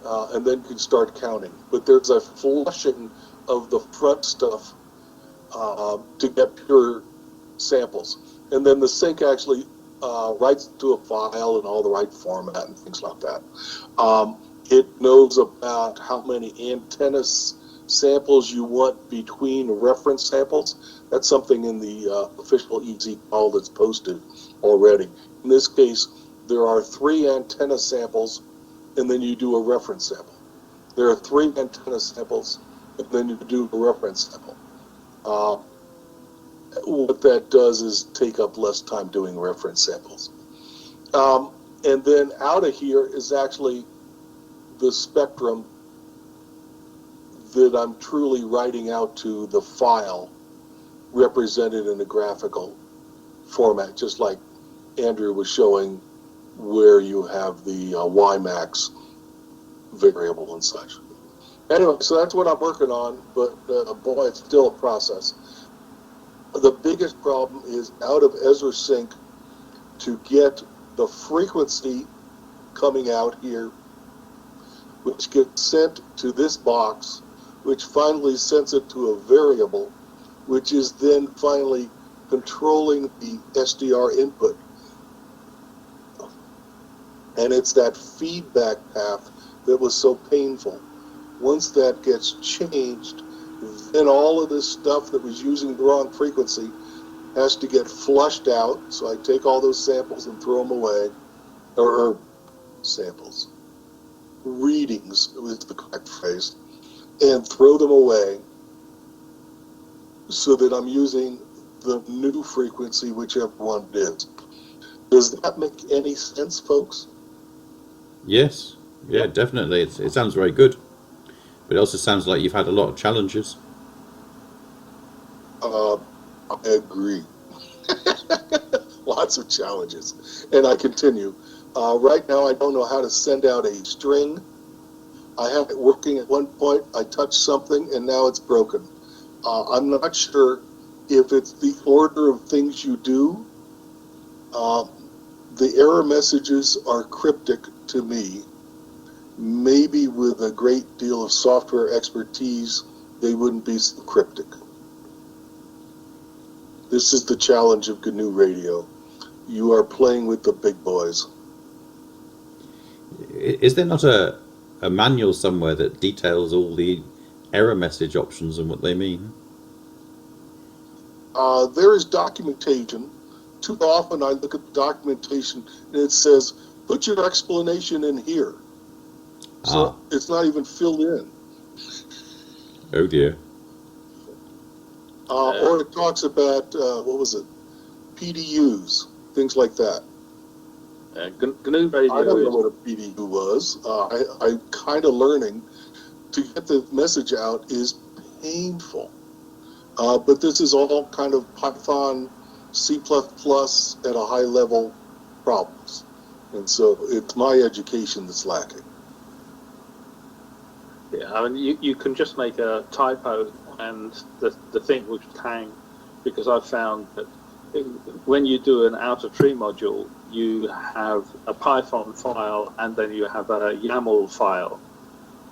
Speaker 2: And then you can start counting. But there's a flushing of the front stuff to get pure samples. And then the sync actually writes to a file in all the right format and things like that. It knows about how many antenna samples you want between reference samples. That's something in the official EZ call that's posted already. In this case, there are 3 antenna samples, and then you do a reference sample. There are 3 antenna samples, and then you do a reference sample. What that does is take up less time doing reference samples. And then out of here is actually the spectrum that I'm truly writing out to the file represented in a graphical format, just like Andrew was showing where you have the WiMAX variable and such. Anyway, so that's what I'm working on, but boy, it's still a process. The biggest problem is out of Ezra Sync to get the frequency coming out here, which gets sent to this box, which finally sends it to a variable, which is then finally controlling the SDR input. And it's that feedback path that was so painful. Once that gets changed, then all of this stuff that was using the wrong frequency has to get flushed out. So I take all those samples and throw them away. Or samples. Readings is the correct phrase. And throw them away so that I'm using the new frequency, whichever one it is. Does that make any sense, folks?
Speaker 1: Yes, yeah, definitely. It sounds very good, but it also sounds like you've had a lot of challenges.
Speaker 2: I agree. Lots of challenges. And I continue. Right now, I don't know how to send out a string. I have it working at one point. I touch something, and now it's broken. I'm not sure if it's the order of things you do. The error messages are cryptic to me. Maybe with a great deal of software expertise, they wouldn't be so cryptic. This is the challenge of GNU Radio. You are playing with the big boys.
Speaker 1: Is there not a manual somewhere that details all the error message options and what they mean?
Speaker 2: There is documentation. Too often I look at the documentation and it says, put your explanation in here. So it's not even filled in.
Speaker 1: Oh dear.
Speaker 2: Or it talks about, what was it? PDUs, things like that.
Speaker 3: GNU Radio
Speaker 2: I don't know what a PDU was. I'm kind of learning. To get the message out is painful. But this is all kind of Python, C++ at a high level problems. And so it's my education that's lacking.
Speaker 3: Yeah, I mean, you can just make a typo and the thing would hang, because I found that when you do an outer tree module, you have a Python file and then you have a YAML file.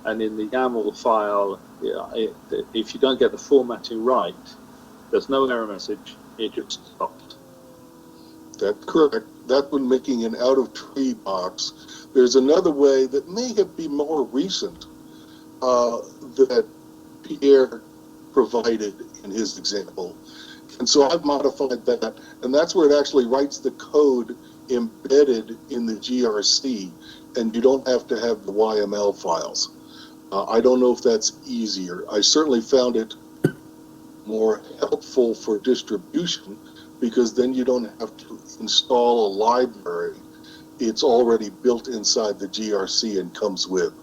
Speaker 3: And in the YAML file, if you don't get the formatting right, there's no error message, it just stops.
Speaker 2: That's correct. That's when making an out-of-tree box. There's another way that may be more recent that Pierre provided in his example. And so I've modified that, and that's where it actually writes the code embedded in the GRC, and you don't have to have the YML files. I don't know if that's easier. I certainly found it more helpful for distribution, because then you don't have to install a library. It's already built inside the GRC and comes with.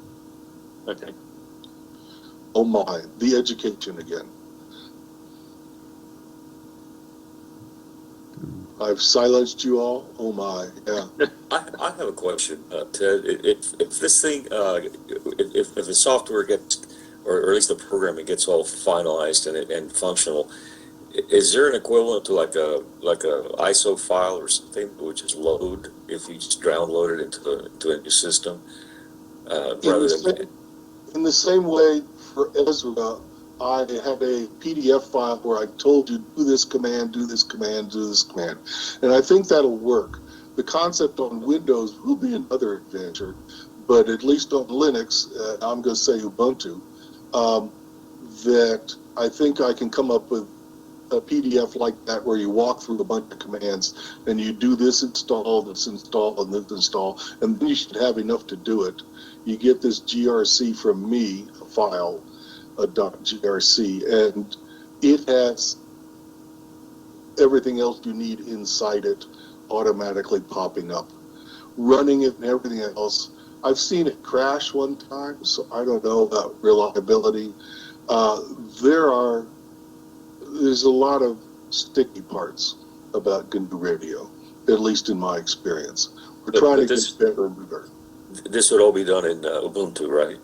Speaker 3: Okay.
Speaker 2: Oh my, the education again. I've silenced you all. Oh my, yeah.
Speaker 4: I have a question, Ted. If this thing, if the software gets, or at least the programming gets all finalized and functional, is there an equivalent to like a ISO file or something which is load if you just download it into a new system,
Speaker 2: In the same way for Ezra, I have a PDF file where I told you do this command, do this command, do this command, and I think that'll work. The concept on Windows will be another adventure, but at least on Linux, I'm going to say Ubuntu, that I think I can come up with a PDF like that where you walk through a bunch of commands and you do this install, and this install, and then you should have enough to do it. You get this GRC from me, a file, a .grc, and it has everything else you need inside it automatically popping up. Running it and everything else. I've seen it crash one time, so I don't know about reliability. There's a lot of sticky parts about GNU Radio, at least in my experience. We're trying to get better and better.
Speaker 4: This would all be done in Ubuntu, right?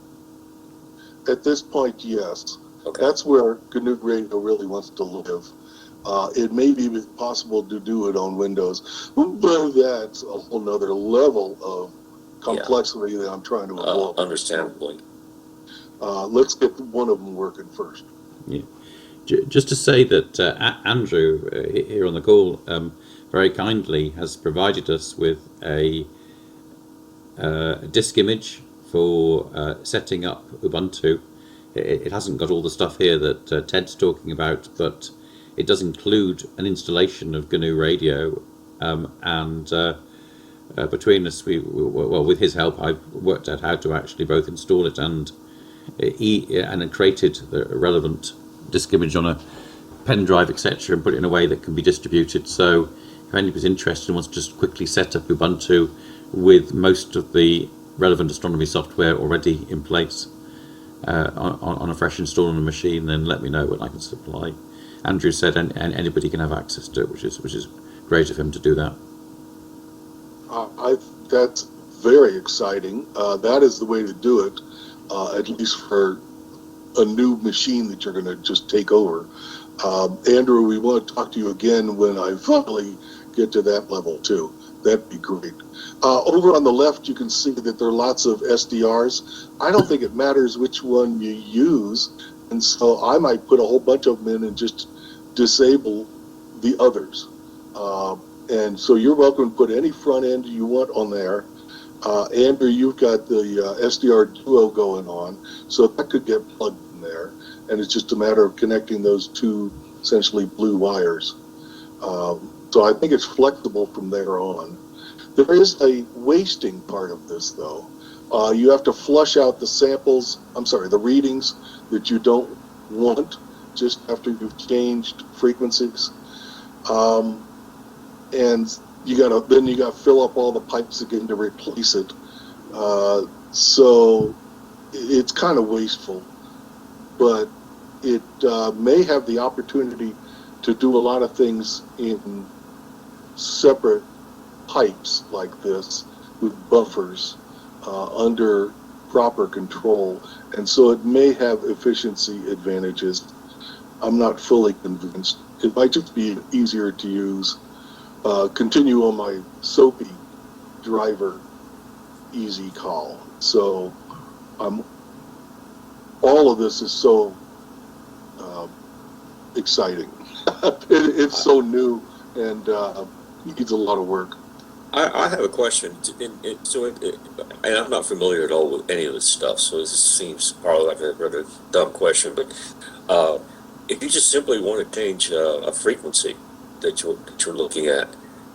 Speaker 2: At this point, yes.
Speaker 4: Okay.
Speaker 2: That's where GNU Radio really wants to live. It may be possible to do it on Windows, but that's a whole nother level of complexity that I'm trying to avoid.
Speaker 4: Understandably.
Speaker 2: Let's get one of them working first.
Speaker 1: Yeah. Just to say that Andrew here on the call very kindly has provided us with a disk image for setting up Ubuntu. It hasn't got all the stuff here that Ted's talking about, but it does include an installation of GNU Radio, and between us, with his help, I've worked out how to actually both install it and created the relevant disk image on a pen drive, etc., and put it in a way that can be distributed. So if anybody's interested and wants to just quickly set up Ubuntu with most of the relevant astronomy software already in place on a fresh install on a machine, then let me know and I can supply. Andrew said anybody can have access to it, which is great of him to do that.
Speaker 2: That's very exciting. That is the way to do it, at least for a new machine that you're going to just take over. Andrew, we want to talk to you again when I finally get to that level too. That'd be great. Over on the left, you can see that there are lots of SDRs. I don't think it matters which one you use, and so I might put a whole bunch of them in and just disable the others. And so you're welcome to put any front end you want on there. Andrew, you've got the SDR Duo going on, so that could get plugged in there, and it's just a matter of connecting those two essentially blue wires. So I think it's flexible from there on. There is a wasting part of this, though. You have to flush out the readings that you don't want just after you've changed frequencies. And you gotta fill up all the pipes again to replace it. So it's kind of wasteful, but it may have the opportunity to do a lot of things in separate pipes like this with buffers under proper control, and so it may have efficiency advantages. I'm not fully convinced. It might just be easier to use. Continue on my SOAPy driver easy call. So all of this is so exciting. It's so new and needs a lot of work.
Speaker 4: I have a question. And I'm not familiar at all with any of this stuff, so this seems probably like a rather dumb question. But if you just simply want to change a frequency that you're looking at,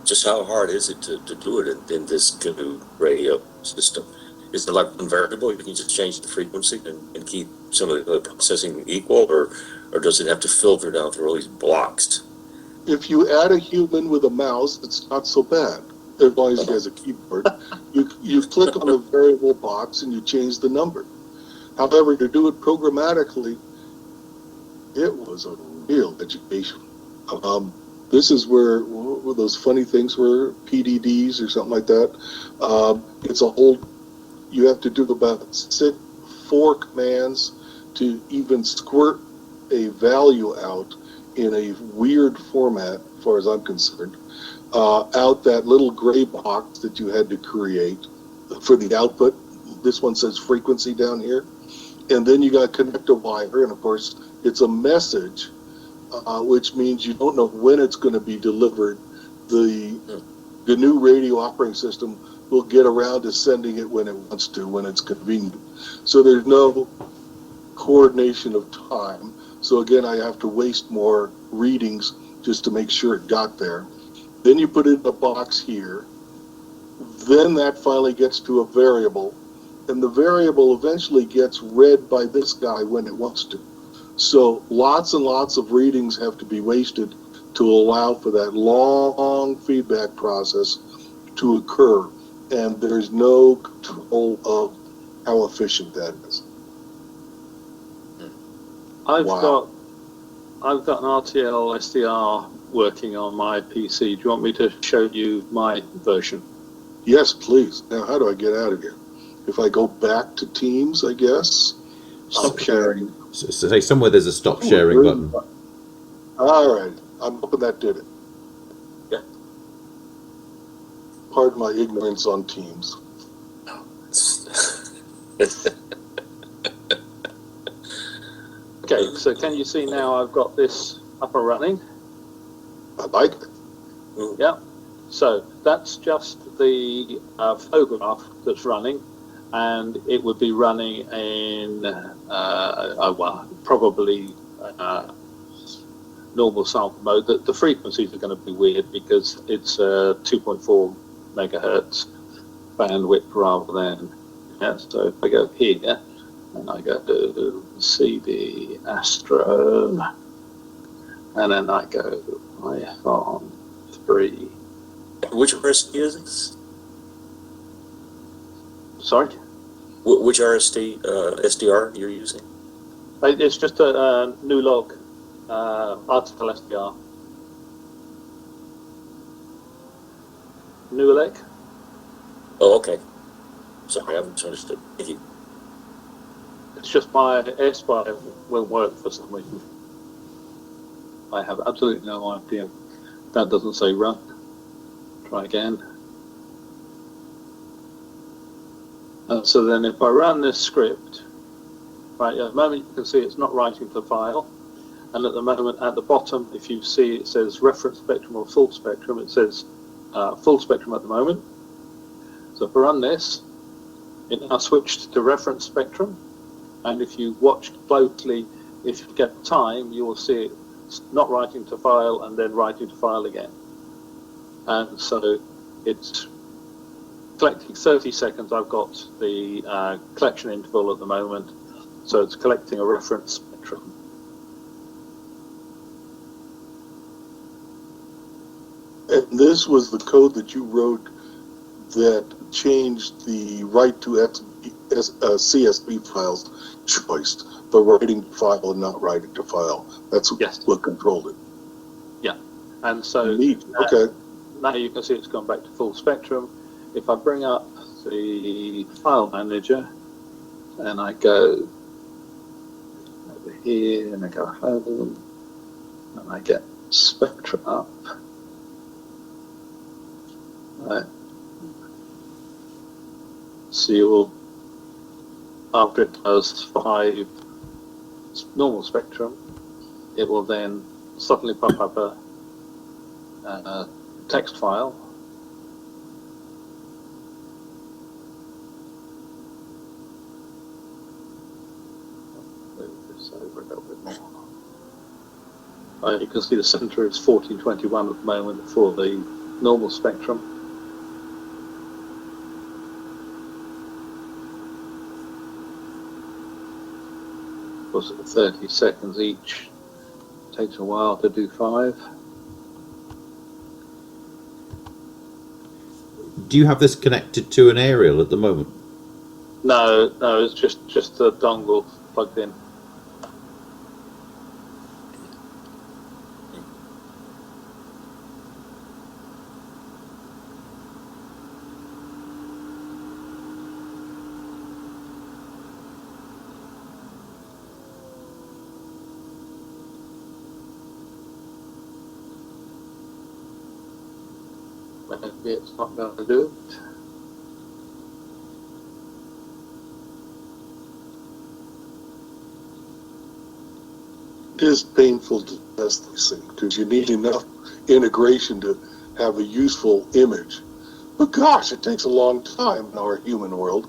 Speaker 4: just how hard is it to do it in this GNU radio system? Is it like one variable? You can just change the frequency and keep some of the processing equal, or does it have to filter down through all these blocks?
Speaker 2: If you add a human with a mouse, it's not so bad. As long as he has a keyboard, you click on the variable box and you change the number. However, to do it programmatically, it was a real education. This is where those funny things were, PDDs or something like that. It's a whole, you have to do about 4 commands to even squirt a value out in a weird format, as far as I'm concerned, out that little gray box that you had to create for the output. This one says frequency down here. And then you got connect a wire, and of course, it's a message, which means you don't know when it's going to be delivered. The GNU radio operating system will get around to sending it when it wants to, when it's convenient. So there's no coordination of time. So again, I have to waste more readings just to make sure it got there. Then you put it in a box here. Then that finally gets to a variable, and the variable eventually gets read by this guy when it wants to. So lots and lots of readings have to be wasted to allow for that long feedback process to occur, and there's no control of how efficient that is.
Speaker 3: I've got an RTL SDR working on my PC. Do you want me to show you my version?
Speaker 2: Yes, please. Now, how do I get out of here? If I go back to Teams, I guess.
Speaker 1: Stop sharing. So say somewhere there's a stop sharing button.
Speaker 2: All right. I'm hoping that did it.
Speaker 3: Yeah.
Speaker 2: Pardon my ignorance on Teams.
Speaker 3: Okay, so can you see now I've got this up and running?
Speaker 2: I like it.
Speaker 3: Yeah. So that's just the photograph that's running, and it would be running in probably normal sample mode. The frequencies are going to be weird because it's 2.4 megahertz bandwidth rather than, yeah. So if I go here and I go to CD Astro, and then I go iPhone 3.
Speaker 4: Which RST is this?
Speaker 3: Sorry?
Speaker 4: Which SDR you're using?
Speaker 3: It's just a new log article SDR. New leg?
Speaker 4: Oh, okay. Sorry, I misunderstood. Thank you.
Speaker 3: It's just my AirSpy won't work for some reason. I have absolutely no idea. That doesn't say run. Try again. So then if I run this script, right, at the moment you can see it's not writing to file. And at the moment at the bottom, if you see it says reference spectrum or full spectrum, it says full spectrum at the moment. So if I run this, it now switched to reference spectrum. And if you watch closely, if you get time, you will see it not writing to file and then writing to file again. And so it's collecting 30 seconds. I've got the collection interval at the moment. So it's collecting a reference spectrum.
Speaker 2: And this was the code that you wrote that changed the write to CSV files choice, the writing to file and not writing to file. That's what controlled it.
Speaker 3: Yeah. And so
Speaker 2: neat. Okay.
Speaker 3: Now you can see it's gone back to full spectrum. If I bring up the file manager and I go over here and I go home And I get spectra up. Right. So you will, after it does 5 normal spectrum, it will then suddenly pop up a text file. Move this over a little bit more. You can see the center is 1421 at the moment for the normal spectrum. Of course, at 30 seconds each, takes a while to do 5.
Speaker 1: Do you have this connected to an aerial at the moment?
Speaker 3: No, it's just the dongle plugged in. Maybe it's not going to do it.
Speaker 2: It is painful to test these things because you need enough integration to have a useful image. But gosh, it takes a long time in our human world.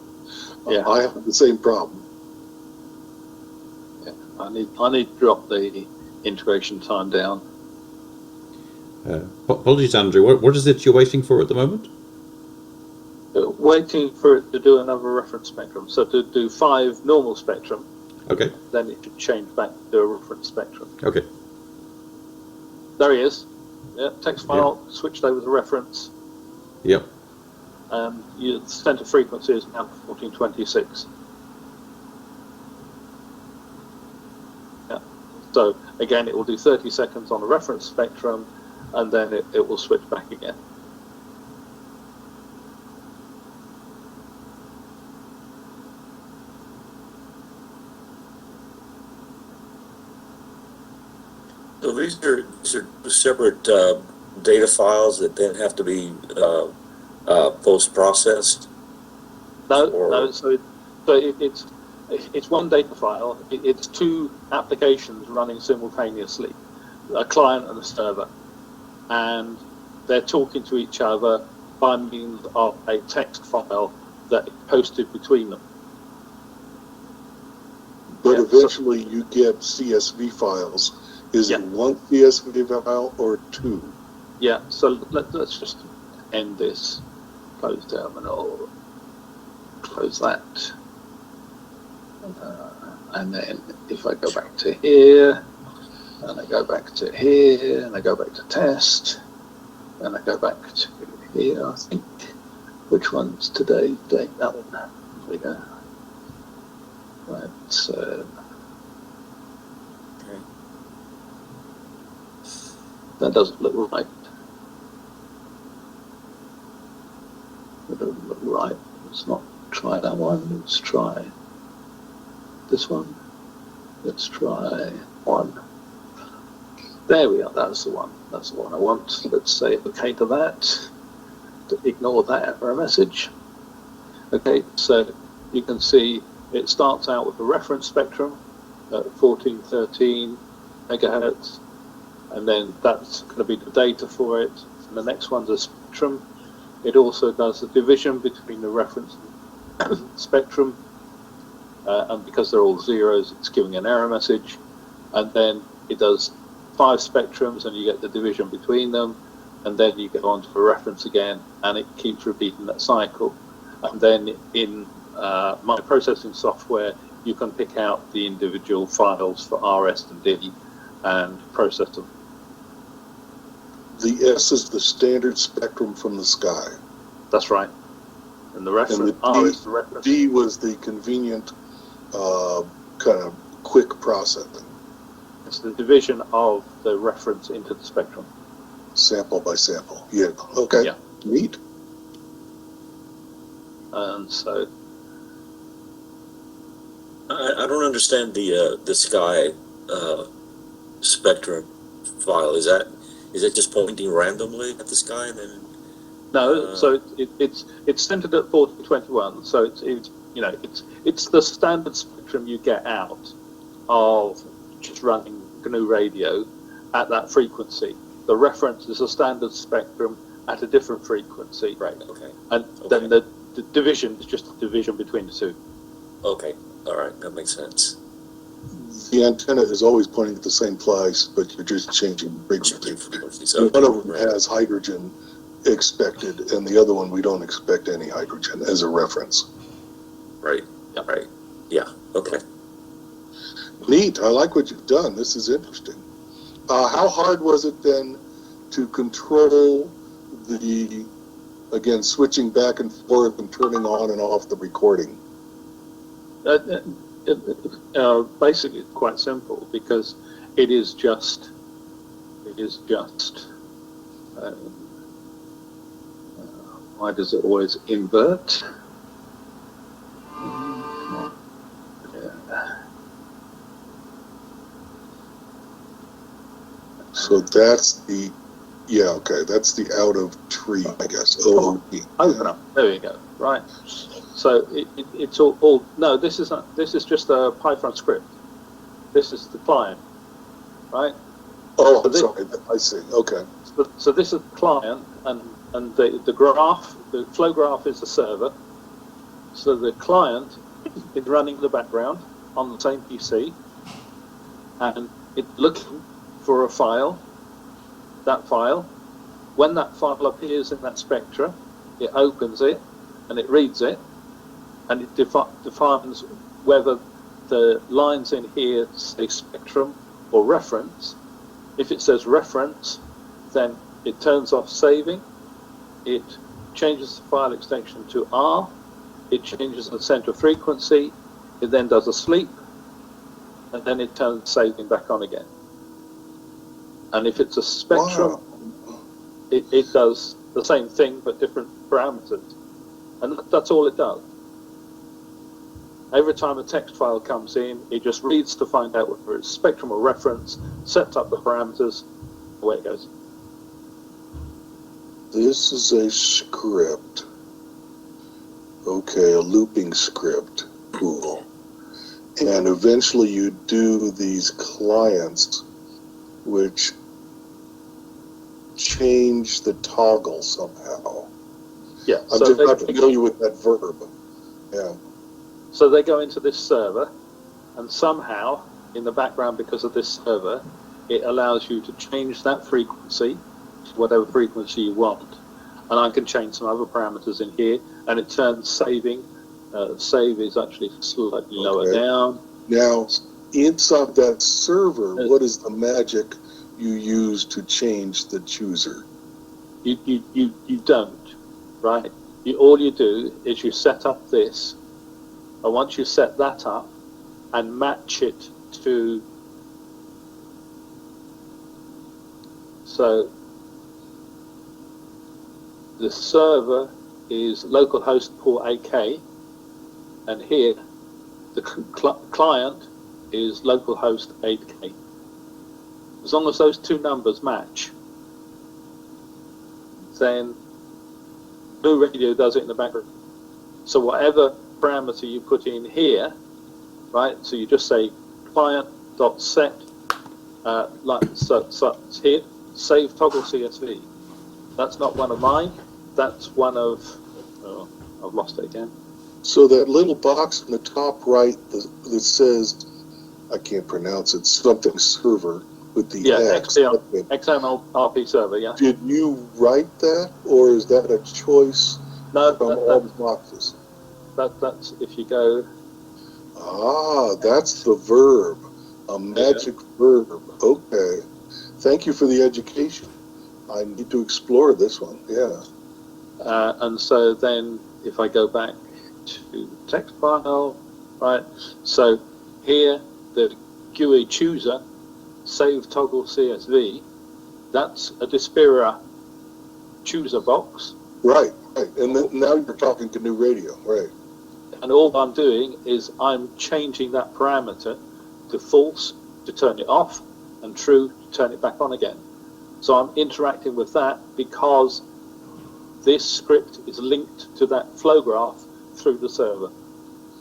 Speaker 3: Yeah.
Speaker 2: I have the same problem.
Speaker 3: Yeah, I need to drop the integration time down.
Speaker 1: Apologies, Andrew. What is it you're waiting for at the moment?
Speaker 3: Waiting for it to do another reference spectrum. So to do 5 normal spectrum,
Speaker 1: Okay.
Speaker 3: then it should change back to a reference spectrum.
Speaker 1: Okay.
Speaker 3: There he is. Yeah, text file switched over to reference.
Speaker 1: Yep.
Speaker 3: Your center frequency is now 1426. Yeah. So again, it will do 30 seconds on the reference spectrum, and then it will switch back again.
Speaker 4: So these are separate data files that then have to be post-processed?
Speaker 3: No. So it's one data file. It's 2 applications running simultaneously, a client and a server, and they're talking to each other by means of a text file that is posted between them.
Speaker 2: But
Speaker 3: Yeah,
Speaker 2: eventually you get CSV files. Is it one CSV file or 2?
Speaker 3: Yeah, so let's just end this. Close terminal, close that. And then if I go back to here, and I go back to here, and I go back to test, and I go back to here, I think. Which one's today? That one. There we go. Right, so. That doesn't look right. That doesn't look right. Let's not try that one. Let's try this one. Let's try one. There we are. That's the one. That's the one I want. Let's say okay to that. To ignore that error message. Okay, so you can see it starts out with a reference spectrum at 1413 megahertz. And then that's going to be the data for it. And the next one's a spectrum. It also does the division between the reference spectrum. And because they're all zeros, it's giving an error message. And then it does 5 spectrums, and you get the division between them. And then you go on to the reference again, and it keeps repeating that cycle. And then in my processing software, you can pick out the individual files for RS and D and process them.
Speaker 2: The S is the standard spectrum from the sky.
Speaker 3: That's right. And the reference,
Speaker 2: And the
Speaker 3: R is the reference.
Speaker 2: D was the convenient kind of quick processing.
Speaker 3: It's the division of the reference into the spectrum.
Speaker 2: Sample by sample. Yeah. Okay.
Speaker 3: Yeah.
Speaker 2: Neat.
Speaker 3: And so
Speaker 4: I don't understand the sky spectrum file? Is that just pointing randomly at the sky and then?
Speaker 3: No, so it's centered at 4021. So it's the standard spectrum you get out of just running GNU radio at that frequency. The reference is a standard spectrum at a different frequency.
Speaker 4: Right. Okay.
Speaker 3: And then the division is just a division between the two.
Speaker 4: Okay. All right. That makes sense.
Speaker 2: The antenna is always pointing at the same place, but you're just changing frequency.
Speaker 4: So
Speaker 2: one of them has hydrogen expected, and the other one we don't expect any hydrogen as a reference.
Speaker 4: Right.
Speaker 3: Yep.
Speaker 4: Right. Yeah. Okay.
Speaker 2: Neat. I like what you've done. This is interesting. How hard was it then to control the, again, switching back and forth and turning on and off the recording?
Speaker 3: Basically, quite simple, because it is just. Why does it always invert?
Speaker 2: So that's the, that's the out of tree, I guess. OOP.
Speaker 3: Open up. There you go. Right. So it's all. No, this is not. This is just a Python script. This is the client, right?
Speaker 2: Oh, I'm sorry. I see. Okay.
Speaker 3: So this is the client, and the graph, the flow graph is the server. So the client is running in the background on the same PC, and it's looking for a file. That file, when that file appears in that spectra, it opens it and it reads it, and it defines whether the lines in here say spectrum or reference. If it says reference, then it turns off saving, it changes the file extension to R, it changes the center frequency, it then does a sleep, and then it turns saving back on again. And if it's a spectrum,
Speaker 2: wow,
Speaker 3: it does the same thing but different parameters. And that's all it does. Every time a text file comes in, it just reads to find out whether it's spectrum or reference, sets up the parameters, away it goes.
Speaker 2: This is a script. Okay, a looping script. Cool. And eventually you do these clients which change the toggle somehow.
Speaker 3: Yeah.
Speaker 2: I'm
Speaker 3: So
Speaker 2: just
Speaker 3: they,
Speaker 2: not familiar with that verb. Yeah.
Speaker 3: so they go into this server, and somehow in the background, because of this server, it allows you to change that frequency to whatever frequency you want. And I can change some other parameters in here, and it turns saving. Save is actually slightly lower down.
Speaker 2: Now, inside that server, what is the magic you use to change the chooser?
Speaker 3: You don't, right? All you do is you set up this, and once you set that up and match it to, so the server is localhost port AK, and here the client is localhost 8K. As long as those two numbers match, then GNU Radio does it in the background. So whatever parameter you put in here, right? So you just say client.set, so here, save toggle CSV. That's not one of mine. That's one of, oh, I've lost it again.
Speaker 2: So that little box in the top right that says, I can't pronounce it, something server with the X.
Speaker 3: XML RP server, yeah.
Speaker 2: Did you write that, or is that a choice
Speaker 3: No,
Speaker 2: from all the boxes?
Speaker 3: that's if you go.
Speaker 2: Ah, that's the verb, a magic verb. Okay. Thank you for the education. I need to explore this one, yeah.
Speaker 3: And so then if I go back to text file, right? So here, the GUI chooser, save toggle CSV, that's a Dispira chooser box.
Speaker 2: Right. And then, now you're talking to GNU Radio, right?
Speaker 3: And all I'm doing is I'm changing that parameter to false to turn it off and true turn it back on again. So I'm interacting with that because this script is linked to that flow graph through the server.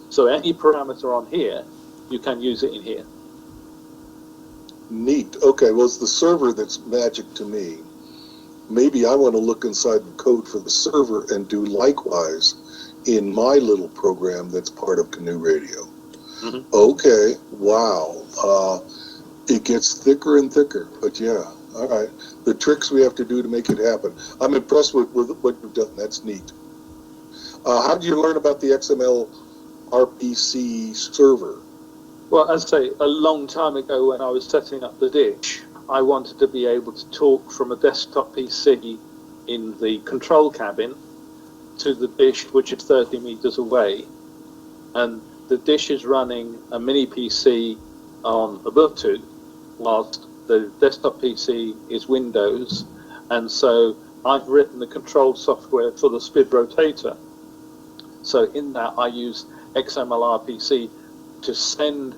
Speaker 3: So any parameter on here, you can use it in here.
Speaker 2: Neat. Okay, well, it's the server that's magic to me. Maybe I want to look inside the code for the server and do likewise in my little program that's part of GNU Radio.
Speaker 3: Mm-hmm.
Speaker 2: Okay, wow. It gets thicker and thicker, but yeah, all right. The tricks we have to do to make it happen. I'm impressed with what you've done. That's neat. How did you learn about the XML RPC server?
Speaker 3: Well, as I say, a long time ago when I was setting up the dish, I wanted to be able to talk from a desktop PC in the control cabin to the dish, which is 30 meters away. And the dish is running a mini PC on Ubuntu, whilst the desktop PC is Windows. And so I've written the control software for the SPID rotator. So in that, I use XML RPC to send,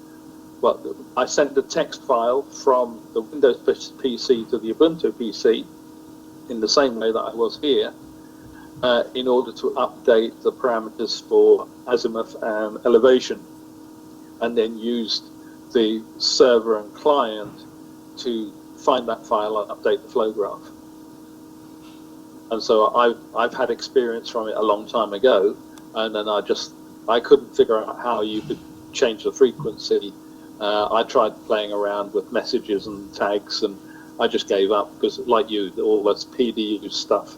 Speaker 3: well, I sent the text file from the Windows PC to the Ubuntu PC in the same way that I was here, in order to update the parameters for azimuth and elevation, and then used the server and client to find that file and update the flow graph. And so I've had experience from it a long time ago, and then I couldn't figure out how you could change the frequency. I tried playing around with messages and tags, and I just gave up because, like you, all this PDU stuff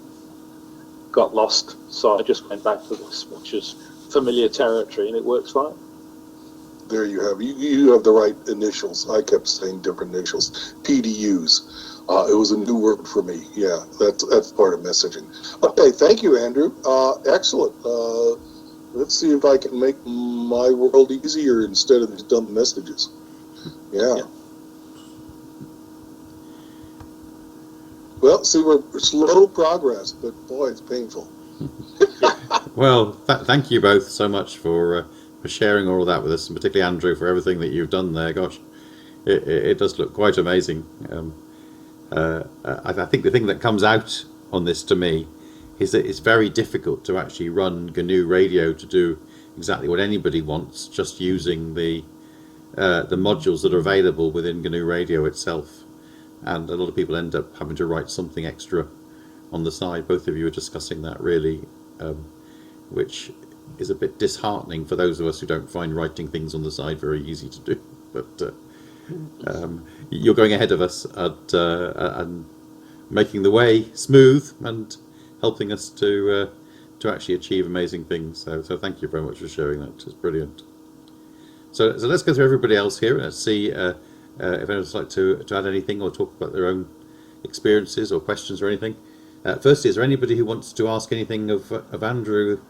Speaker 3: got lost. So I just went back to this, which is familiar territory, and it works fine.
Speaker 2: There you have you have the right initials. I kept saying different initials. PDUs. It was a new word for me. Yeah, that's part of messaging. Okay, thank you, Andrew. Excellent. Let's see if I can make my world easier instead of these dumb messages. Yeah. Well, see, we're slow progress, but boy, it's painful.
Speaker 1: Well, thank you both so much for sharing all of that with us, and particularly Andrew for everything that you've done there. Gosh, it does look quite amazing. I think the thing that comes out on this to me is that it's very difficult to actually run GNU Radio to do exactly what anybody wants, just using the modules that are available within GNU Radio itself. And a lot of people end up having to write something extra on the side. Both of you are discussing that really, which is a bit disheartening for those of us who don't find writing things on the side very easy to do. But you're going ahead of us and making the way smooth and helping us to actually achieve amazing things. So thank you very much for sharing that. It's brilliant. So let's go through everybody else here and let's see if anyone would like to add anything or talk about their own experiences or questions or anything. Firstly, is there anybody who wants to ask anything of Andrew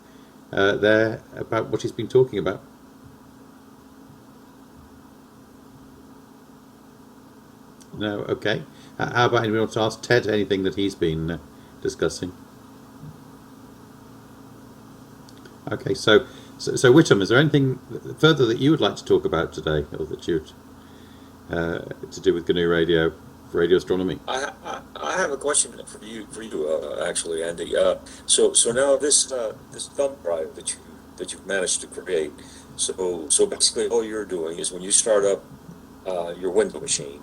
Speaker 1: there about what he's been talking about? No? Okay. How about anyone want to ask Ted anything that he's been discussing? Okay, so Whittam, is there anything further that you would like to talk about today, or that you'd to do with GNU Radio, radio astronomy?
Speaker 4: I have a question for you actually, Andy. So now this thumb drive that you've managed to create. So basically, all you're doing is when you start up your Windows machine,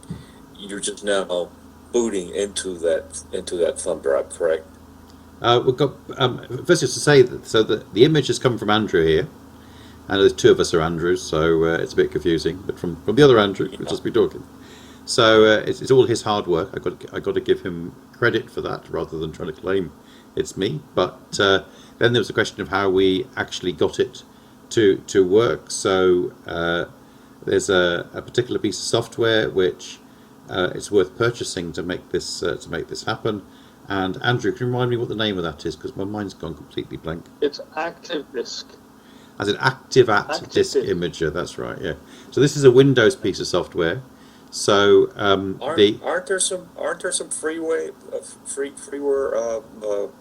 Speaker 4: you're just now booting into that thumb drive, correct?
Speaker 1: We've got first just to say that the image has come from Andrew here, and there's two of us are Andrews, so it's a bit confusing. But from the other Andrew, we'll just be talking. So it's all his hard work. I got to give him credit for that rather than trying to claim it's me. But then there was a question of how we actually got it to work. So there's a particular piece of software which it's worth purchasing to make this happen. And Andrew, can you remind me what the name of that is, because my mind's gone completely blank.
Speaker 3: It's Active Disk.
Speaker 1: As an Active Disk Imager, that's right. Yeah. So this is a Windows piece of software. So
Speaker 4: aren't there some freeware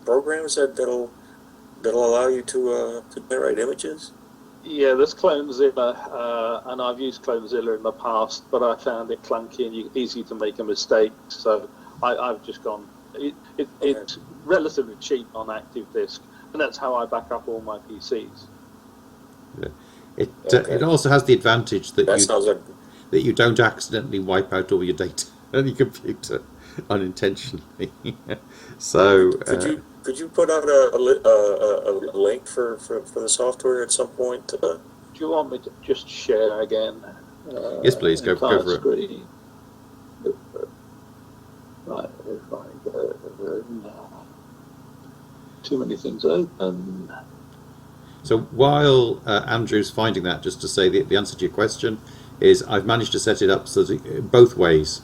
Speaker 4: programs that'll allow you to generate images?
Speaker 3: Yeah, there's CloneZilla, and I've used CloneZilla in the past, but I found it clunky and easy to make a mistake. So I've just gone. It's relatively cheap on active disk, and that's how I back up all my PCs.
Speaker 1: Yeah. It also has the advantage that
Speaker 4: That sounds like
Speaker 1: that you don't accidentally wipe out all your data on your computer unintentionally. So
Speaker 4: could you put out a link for the software at some point?
Speaker 3: Do you want me to just share again?
Speaker 1: Yes, please, go for it.
Speaker 3: Screen. Right, if I go too many things open.
Speaker 1: So while Andrew's finding that, just to say the answer to your question is I've managed to set it up so that both ways,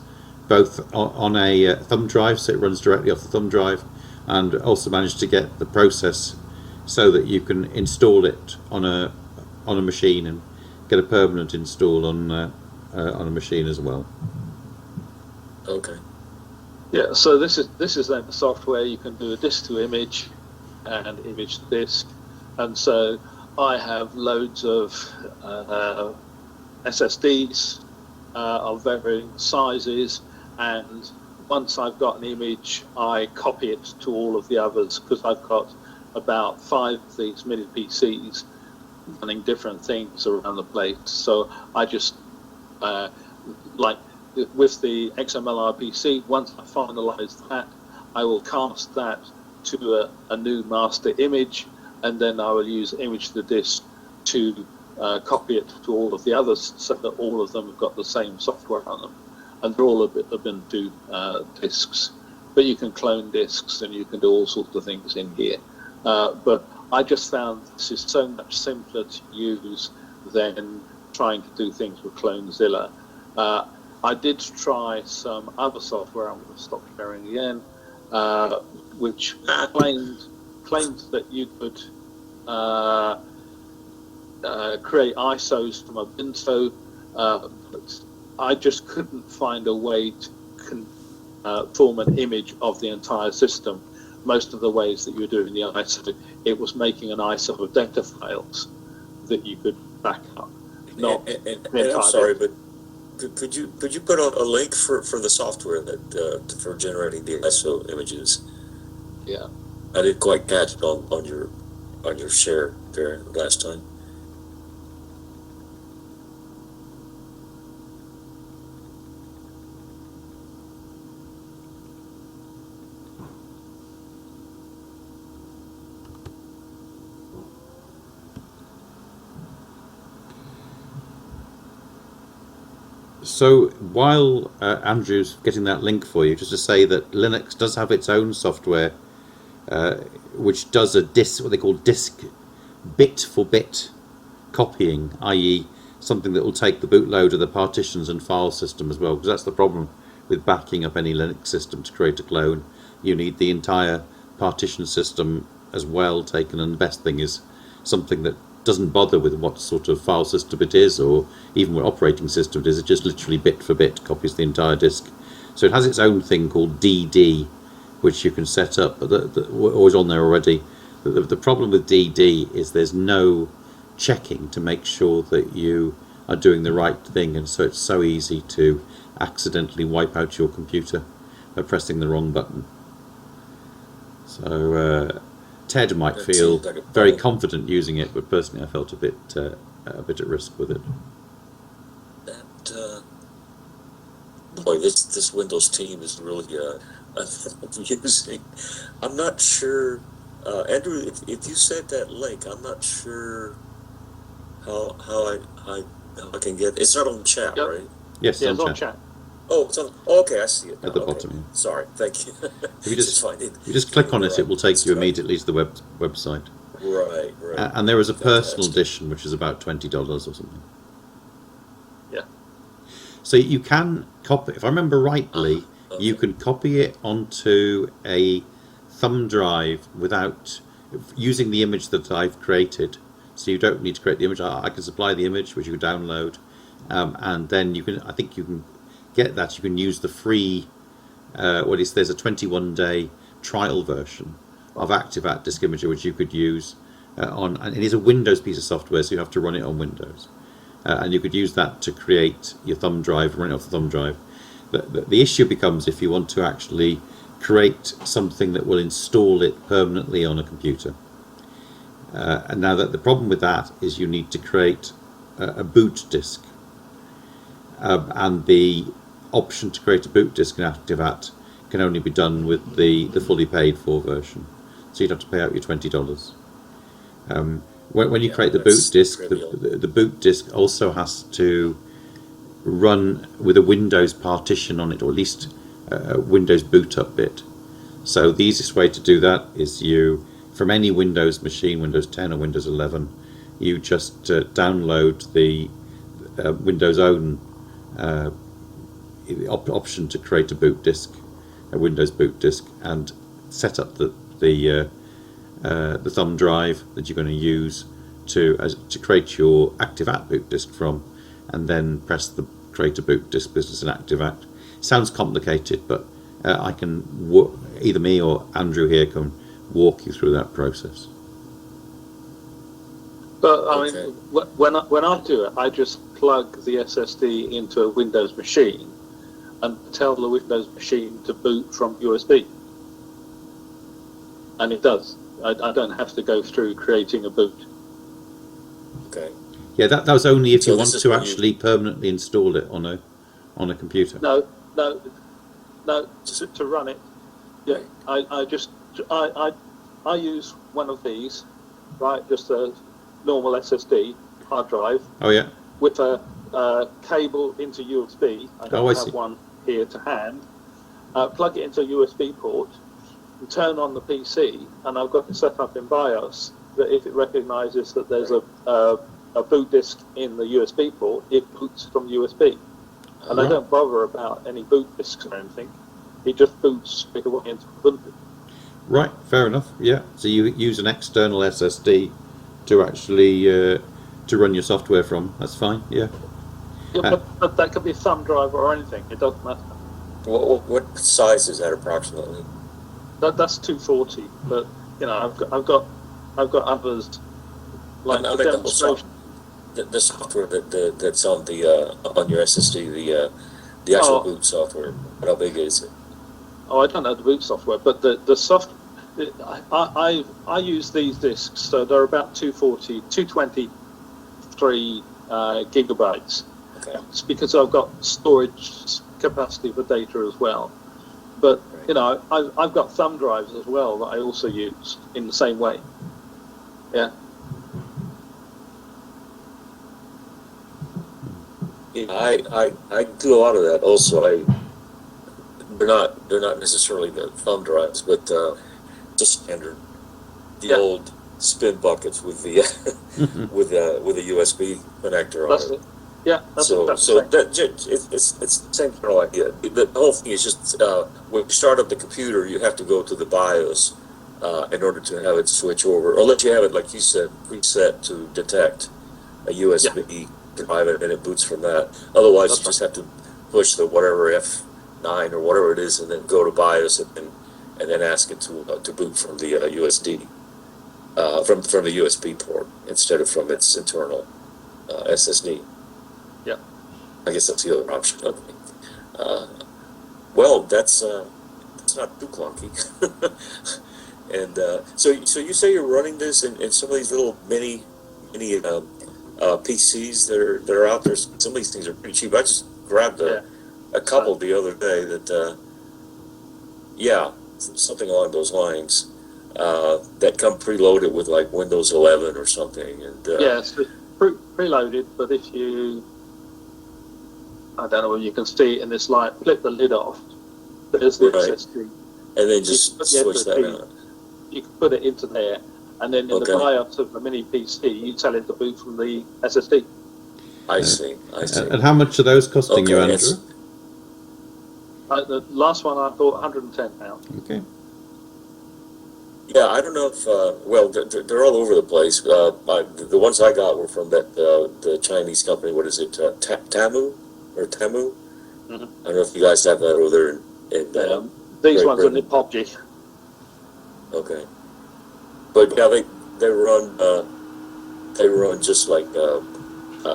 Speaker 1: both on a thumb drive, so it runs directly off the thumb drive, and also managed to get the process so that you can install it on a machine and get a permanent install on a machine as well.
Speaker 4: Okay.
Speaker 3: Yeah, so this is then the software. You can do a disk to image and image to disk, and so I have loads of SSDs of varying sizes, and once I've got an image, I copy it to all of the others, because I've got about 5 of these mini PCs running different things around the place. So I just like with the XMLR PC, once I finalize that, I will cast that to a new master image, and then I will use image to disk to copy it to all of the others, so that all of them have got the same software on them, and they're all have been to disks. But you can clone disks, and you can do all sorts of things in here. But I just found this is so much simpler to use than trying to do things with CloneZilla. I did try some other software. I'm going to stop sharing again, which claimed that you could create ISOs from a Binto, but I just couldn't find a way to form an image of the entire system. Most of the ways that you were doing the ISO, it was making an ISO of data files that you could back up. Not
Speaker 4: and I'm sorry, but could you put a link for the software that for generating the ISO images?
Speaker 3: Yeah,
Speaker 4: I didn't quite catch it on your share there last time.
Speaker 1: So while Andrew's getting that link for you, just to say that Linux does have its own software, which does what they call disk bit for bit copying, i.e. something that will take the bootloader, the partitions and file system as well, because that's the problem with backing up any Linux system to create a clone. You need the entire partition system as well taken, and the best thing is something that doesn't bother with what sort of file system it is, or even what operating system it is. It just literally bit for bit copies the entire disk. So it has its own thing called DD, which you can set up, but always on there already. The problem with DD is there's no checking to make sure that you are doing the right thing, and so it's so easy to accidentally wipe out your computer by pressing the wrong button. So Ted might feel very confident using it, but personally I felt a bit at risk with it.
Speaker 4: Boy, this Windows team is really confusing. I'm not sure, Andrew, if you sent that link, I'm not sure how I can get. It's not on chat,
Speaker 3: Yep.
Speaker 4: right?
Speaker 1: Yes,
Speaker 3: yeah, it's on chat.
Speaker 4: Oh, it's on. Oh, okay, I see it now.
Speaker 1: At the
Speaker 4: Okay.
Speaker 1: bottom, yeah.
Speaker 4: Sorry, thank you.
Speaker 1: If you just
Speaker 4: fine.
Speaker 1: if you just click on it, it will take you immediately to the website.
Speaker 4: Right.
Speaker 1: And there is a personal
Speaker 4: Fantastic.
Speaker 1: edition which is about $20 or something.
Speaker 3: Yeah.
Speaker 1: So you can copy, if I remember rightly,
Speaker 4: Okay.
Speaker 1: you can copy it onto a thumb drive without using the image that I've created. So you don't need to create the image. I can supply the image, which you can download, and then you can. I think you can get that. You can use the free. There's a 21-day trial version of Active Disk Imager, which you could use, and it is a Windows piece of software, so you have to run it on Windows. And you could use that to create your thumb drive, run it off the thumb drive. The issue becomes if you want to actually create something that will install it permanently on a computer. And now that the problem with that is you need to create a boot disk. And the option to create a boot disk in ActiveAt can only be done with the fully paid for version. So you'd have to pay out your $20. When you create the boot disk, the boot disk also has to run with a Windows partition on it, or at least a Windows boot up bit. So the easiest way to do that is from any Windows machine, Windows 10 or Windows 11, you just download the Windows own option to create a boot disk, a Windows boot disk, and set up the thumb drive that you're going to use to create your ActiveAt boot disk from, and then press the create a boot disk business in ActiveAt. Sounds complicated, but I can either me or Andrew here can walk you through that process.
Speaker 3: But I mean, when I do it, I just plug the SSD into a Windows machine and tell the Windows machine to boot from USB, and it does. I don't have to go through creating a boot.
Speaker 4: Okay.
Speaker 1: Yeah, that was only if you want to actually permanently install it on a computer.
Speaker 3: No, to run it. Yeah, I use one of these, right? Just a normal SSD hard drive.
Speaker 1: Oh yeah.
Speaker 3: With a cable into USB. I don't have one here to hand. Plug it into a USB port, and turn on the PC, and I've got it set up in BIOS that if it recognises that there's a boot disk in the USB port, it boots from USB. And I don't bother about any boot disks or anything. It just boots straight away into Ubuntu.
Speaker 1: Right, fair enough. Yeah. So you use an external SSD to actually to run your software from. That's fine. Yeah.
Speaker 3: Yeah, but that could be a thumb drive or anything. It doesn't matter.
Speaker 4: What size is that approximately?
Speaker 3: That's 240. But you know, I've got others like the demonstration.
Speaker 4: The software that's on your SSD, the actual boot software. How big is it?
Speaker 3: Oh, I don't know the boot software, but the soft. I use these disks, so they're about 223 gigabytes.
Speaker 4: Okay.
Speaker 3: It's because I've got storage capacity for data as well. But you know, I've got thumb drives as well that I also use in the same way. Yeah.
Speaker 4: Yeah, I do a lot of that also. They're not necessarily the thumb drives, but just standard, old spin buckets with the with a USB connector on it.
Speaker 3: Yeah, that's
Speaker 4: so it's the same general idea. The whole thing is just when you start up the computer, you have to go to the BIOS in order to have it switch over, or let you have it, like you said, preset to detect a USB drive, and it boots from that. Otherwise, you just have to push the whatever F9 or whatever it is, and then go to BIOS and then ask it to boot from the USD from the USB port instead of from its internal SSD.
Speaker 3: Yeah,
Speaker 4: I guess that's the other option. Okay. Well, that's not too clunky. And so you say you're running this in some of these little mini PCs that are out there. Some of these things are pretty cheap. I just grabbed a couple the other day that something along those lines that come preloaded with like Windows 11 or something. And
Speaker 3: it's preloaded, but if you, I don't know if you can see it in this light, flip the lid off. There's the SSD.
Speaker 4: And then just switch that out.
Speaker 3: You can put it into there, and then in the BIOS of the mini PC, you tell it to boot from the SSD.
Speaker 4: I see.
Speaker 1: And how much are those costing you, Andrew?
Speaker 3: The last one I bought £110.
Speaker 1: Okay.
Speaker 4: Yeah, I don't know if they're all over the place. The ones I got were from the Chinese company. What is it? Tamu? Mm-hmm. I don't know if you guys have that over there. These
Speaker 3: ones are Nipopji.
Speaker 4: Okay. But yeah, they run just like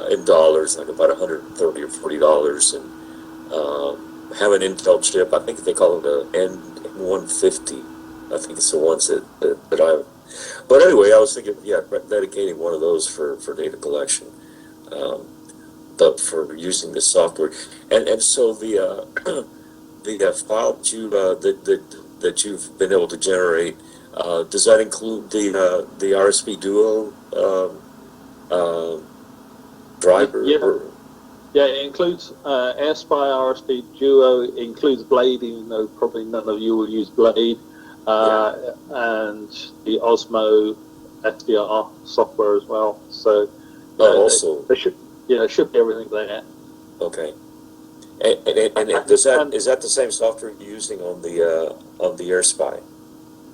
Speaker 4: in dollars, like about $130 or $40, and have an Intel chip. I think they call it a N150. I think it's the ones that I. But anyway, I was thinking, yeah, dedicating one of those for data collection, for using this software, and so the the file that you that you've been able to generate, does that include the RSP Duo driver?
Speaker 3: Yeah. Yeah, it includes AirSpy, RSP Duo, includes Blade, even though probably none of you will use Blade, and the Osmo FDR software as well. So
Speaker 4: also
Speaker 3: there should be everything there.
Speaker 4: Okay. And is that the same software you're using on the AirSpy?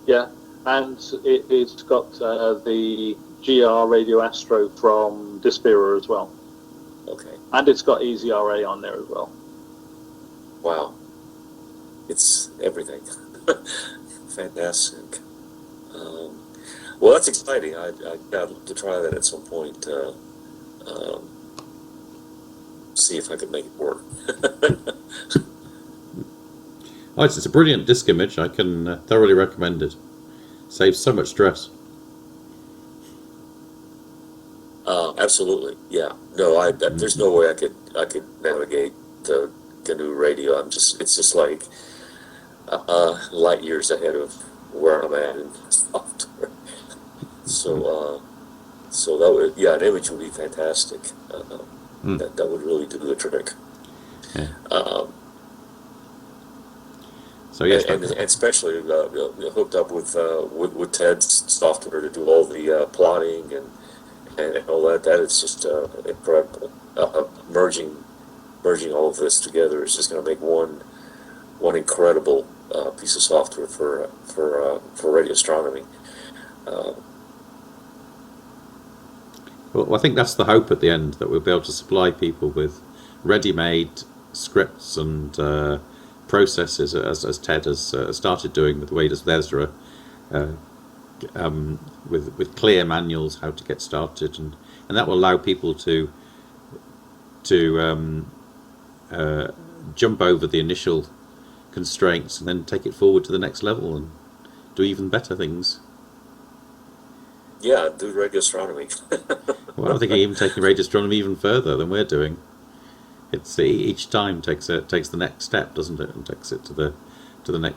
Speaker 3: Yeah, and it's got the GR Radio Astro from Dispira as well.
Speaker 4: Okay.
Speaker 3: And it's got EasyRA on there as well.
Speaker 4: Wow. It's everything. Fantastic. Well, that's exciting. I'd love to try that at some point. See if I could make it work.
Speaker 1: Oh, it's a brilliant disk image. I can thoroughly recommend it. Saves so much stress.
Speaker 4: Absolutely, yeah. No, there's no way I could navigate the GNU radio. it's just like light years ahead of where I'm at in software. So that would, an image would be fantastic. That would really do the trick.
Speaker 1: Yeah.
Speaker 4: So yes, and especially hooked up with Ted's software to do all the plotting and all that. That is just incredible. Merging all of this together is just going to make one incredible piece of software for radio astronomy.
Speaker 1: Well, I think that's the hope at the end, that we'll be able to supply people with ready-made scripts and processes, as Ted has started doing with the way he does with Ezra, with clear manuals how to get started, and that will allow people to jump over the initial constraints and then take it forward to the next level and do even better things.
Speaker 4: Yeah, do radio astronomy.
Speaker 1: Well, I think even taking radio astronomy even further than we're doing. It's each time takes the next step, doesn't it, and takes it to the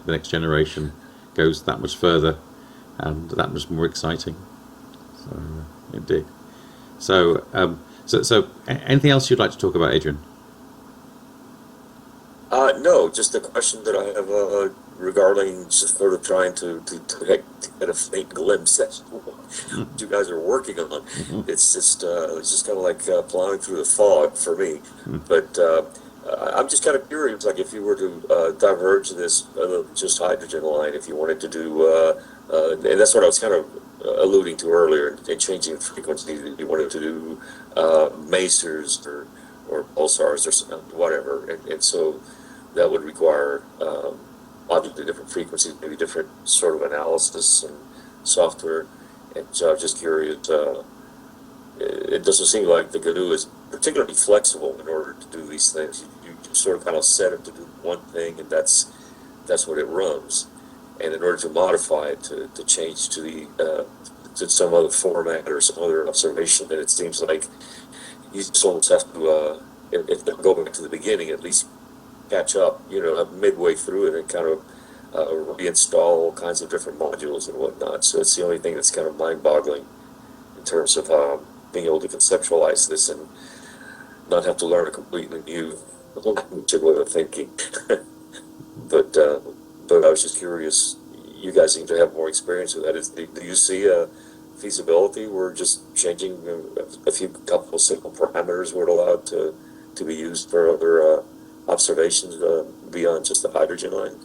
Speaker 1: next generation, goes that much further and that much more exciting. So indeed. So anything else you'd like to talk about, Adrian?
Speaker 4: No, just a question that I have regarding just sort of trying to get a faint glimpse at what you guys are working on. It's just kind of like plowing through the fog for me. But I'm just kind of curious, like if you were to diverge this just hydrogen line, if you wanted to do, and that's what I was kind of alluding to earlier, in changing the frequency, you wanted to do masers or pulsars or whatever, and so that would require obviously different frequencies, maybe different sort of analysis and software. And so I was just curious. It doesn't seem like the GNU is particularly flexible in order to do these things. You sort of kind of set it to do one thing, and that's what it runs. And in order to modify it to change to some other format or some other observation, then it seems like you just almost have to, if they go back to the beginning, at least catch up, midway through it and kind of reinstall all kinds of different modules and whatnot. So it's the only thing that's kind of mind-boggling in terms of being able to conceptualize this and not have to learn a completely new way of thinking. But I was just curious. You guys seem to have more experience with that. Do you see a feasibility where just changing a couple of simple parameters were allowed to be used for other observations beyond just the hydrogen line?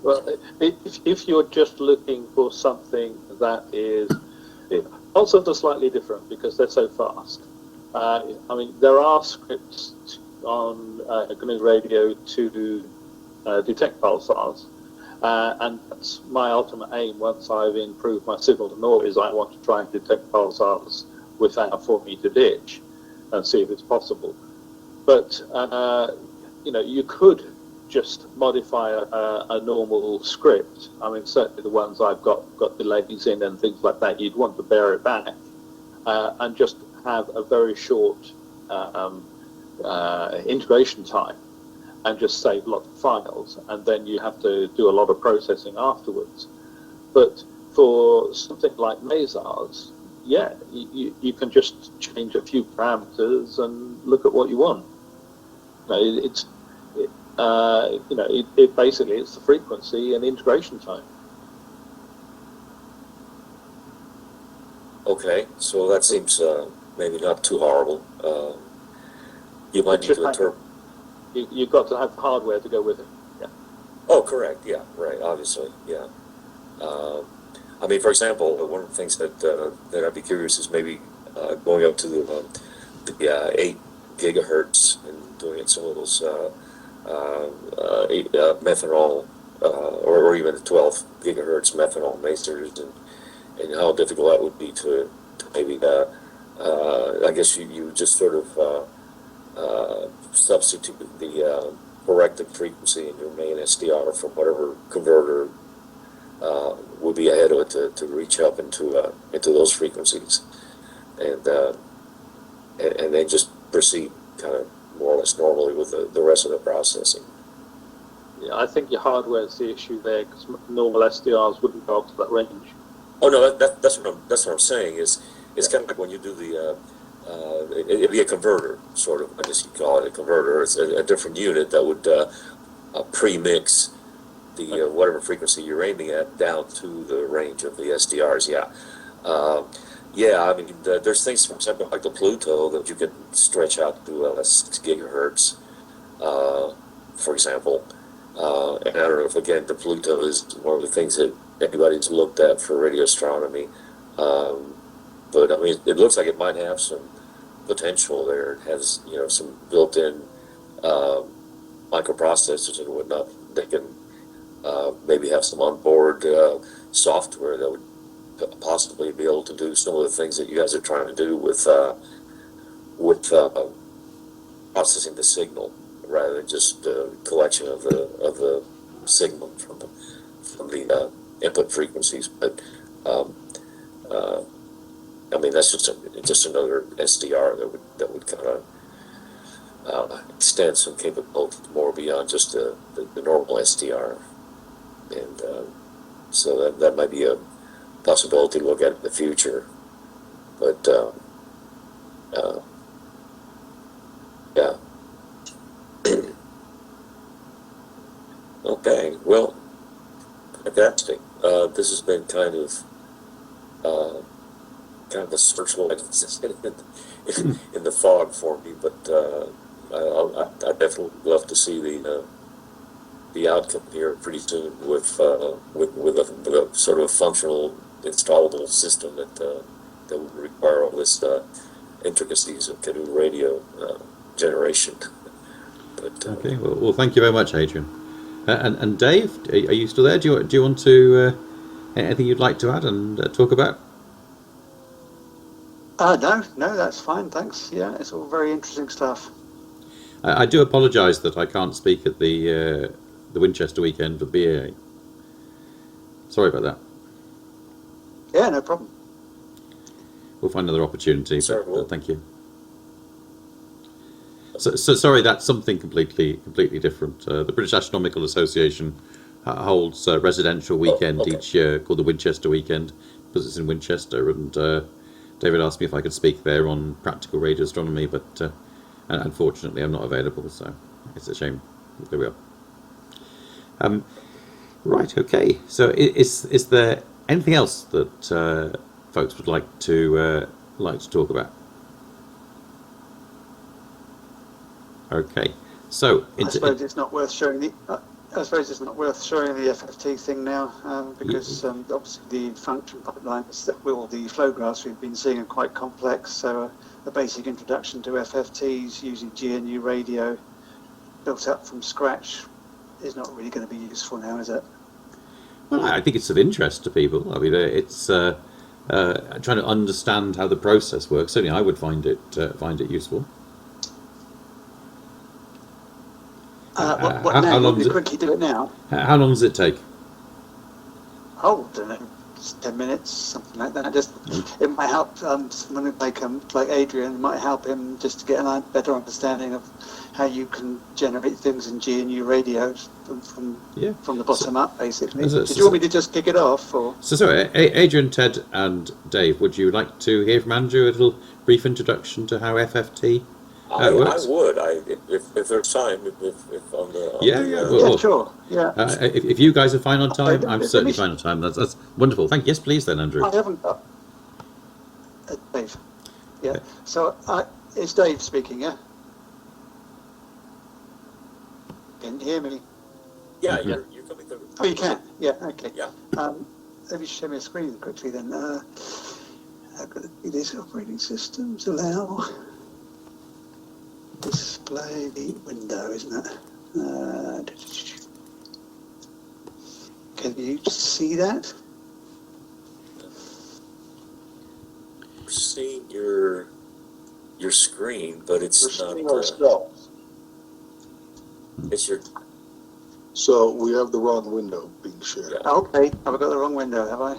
Speaker 3: Well, if you're just looking for something that is also they're slightly different because they're so fast. There are scripts on GNU radio to detect pulsars, And that's my ultimate aim. Once I've improved my signal to noise, I want to try and detect pulsars without a 4-meter ditch and see if it's possible. But you could just modify a normal script. I mean, certainly the ones I've got delays in and things like that, you'd want to bear it back and just have a very short integration time and just save lots of files, and then you have to do a lot of processing afterwards. But for something like Mazars, yeah, you can just change a few parameters and look at what you want. It basically it's the frequency and integration time.
Speaker 4: Okay, so that seems maybe not too horrible. You might need to interpret.
Speaker 3: You've got to have hardware to go with it. Yeah.
Speaker 4: Oh, correct. Yeah, right. Obviously, yeah. I mean, for example, one of the things that I'd be curious is maybe going up to the 8 gigahertz and doing it some of those 8 methanol or even the 12 gigahertz methanol masers, and how difficult that would be to maybe I guess you just sort of substitute the corrected frequency in your main SDR from whatever converter would be ahead of it to reach up into those frequencies, and then just proceed kind of more or less normally with the rest of the processing.
Speaker 3: Yeah, I think your hardware is the issue there, because normal SDRs wouldn't go up to that range.
Speaker 4: Oh no, that's what I'm saying is it's kind of like when you do the it'd be a converter, sort of. I guess you call it a converter. It's a different unit that would pre-mix the whatever frequency you're aiming at down to the range of the SDRs. Yeah, yeah. I mean, there's things, for example, like the Pluto that you can stretch out to 6 gigahertz, for example. And I don't know if again the Pluto is one of the things that anybody's looked at for radio astronomy. But I mean, it looks like it might have some potential there. It has, some built-in microprocessors and whatnot. They can maybe have some onboard software that would possibly be able to do some of the things that you guys are trying to do with processing the signal, rather than just a collection of the signal from the input frequencies. But I mean, that's just another SDR that would kind of extend some capability more beyond just the normal SDR, and so that might be a possibility to look at in the future. But yeah. Okay, well, fantastic. This has been kind of a search light in the fog for me, but I definitely would love to see the outcome here pretty soon with a sort of functional, installable system that would require all this intricacies of GNU radio generation. But,
Speaker 1: okay, well, thank you very much, Adrian. And Dave, are you still there? Do you want to anything you'd like to add and talk about?
Speaker 5: No, that's fine, thanks. Yeah, it's all very interesting stuff.
Speaker 1: I do apologise that I can't speak at the Winchester weekend for BAA. Sorry about that.
Speaker 5: Yeah, no problem.
Speaker 1: We'll find another opportunity.
Speaker 4: Sure,
Speaker 1: thank you. So sorry, that's something completely different. The British Astronomical Association holds a residential weekend each year called the Winchester Weekend, because it's in Winchester, and David asked me if I could speak there on practical radio astronomy, but unfortunately I'm not available, so it's a shame. There we are. Right, okay. So is there anything else that folks would like to talk about? Okay, so
Speaker 5: I suppose it's not worth showing the. I suppose it's not worth showing the FFT thing now, because obviously the function pipelines with all the flow graphs we've been seeing are quite complex. So a basic introduction to FFTs using GNU radio built up from scratch is not really going to be useful now, is it?
Speaker 1: Well, I think it's of interest to people. I mean, it's trying to understand how the process works. Certainly, I would find it useful.
Speaker 5: What
Speaker 1: How
Speaker 5: now? You
Speaker 1: long
Speaker 5: want me
Speaker 1: does
Speaker 5: to
Speaker 1: it?
Speaker 5: quickly do it now?
Speaker 1: How long does it take?
Speaker 5: Oh, I don't know, just 10 minutes, something like that. Just it might help someone like Adrian. It might help him just to get a better understanding of how you can generate things in GNU radios from the bottom up, basically. Did you want me to just kick it off, or?
Speaker 1: So, Adrian, Ted, and Dave, would you like to hear from Andrew a little brief introduction to how FFT works?
Speaker 4: I would. If there's time, if on the
Speaker 1: Well,
Speaker 5: sure. Yeah.
Speaker 1: If you guys are fine on time,
Speaker 5: Okay,
Speaker 1: I'm certainly fine on time. That's wonderful. Thank you. Yes, please, then, Andrew.
Speaker 5: I haven't got Dave. Yeah. So it's Dave speaking. Yeah. Can you hear me?
Speaker 4: yeah, you're coming through.
Speaker 5: Oh, you can. Yeah. Okay.
Speaker 4: Yeah.
Speaker 5: Let me show me a screen quickly then. How could it be these operating systems allow display the window, isn't it? Can you see that?
Speaker 4: We're seeing your screen, but
Speaker 2: We're
Speaker 4: it's not.
Speaker 2: seeing ourselves.
Speaker 4: It's your.
Speaker 2: So we have the wrong window being shared.
Speaker 4: Yeah.
Speaker 5: Okay, have I got the wrong window, have I?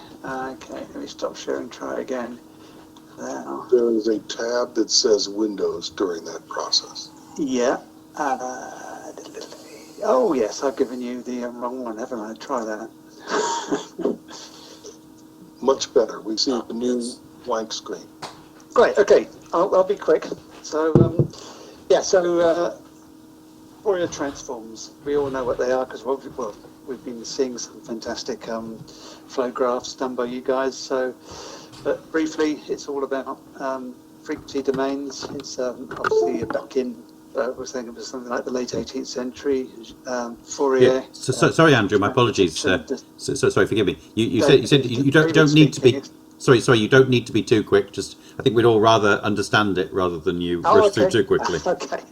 Speaker 5: Okay, let me stop sharing, try again. Now.
Speaker 2: There is a tab that says Windows during that process.
Speaker 5: Yeah. Oh, yes, I've given you the wrong one, haven't I? Try that.
Speaker 2: Much better. We see the new blank screen.
Speaker 5: Great, okay, I'll be quick. So, Fourier transforms, we all know what they are because we've been seeing some fantastic flow graphs done by you guys. So, but briefly, it's all about frequency domains. It's obviously back in, I was thinking it was something like the late 18th century, Fourier.
Speaker 1: Yeah. Sorry, Andrew. My apologies. Sorry, forgive me. You said you don't need to be. Sorry, you don't need to be too quick. Just, I think we'd all rather understand it rather than you rush through too quickly.
Speaker 5: Okay,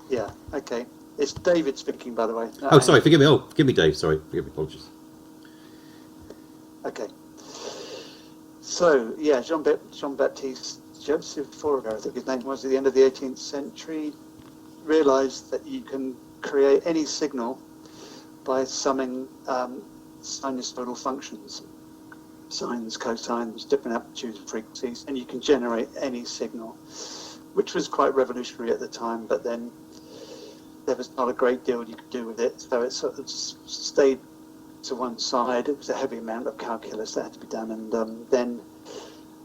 Speaker 5: yeah, okay. It's David speaking, by the way.
Speaker 1: Oh, sorry, forgive me. Oh, forgive me, Dave. Sorry, forgive me. Apologies.
Speaker 5: Okay. So, yeah, Jean-Baptiste Joseph Fourier, I think his name was, at the end of the 18th century, realized that you can create any signal by summing sinusoidal functions, sines, cosines, different amplitudes and frequencies, and you can generate any signal, which was quite revolutionary at the time, but then there was not a great deal you could do with it, so it sort of stayed to one side. It was a heavy amount of calculus that had to be done, and then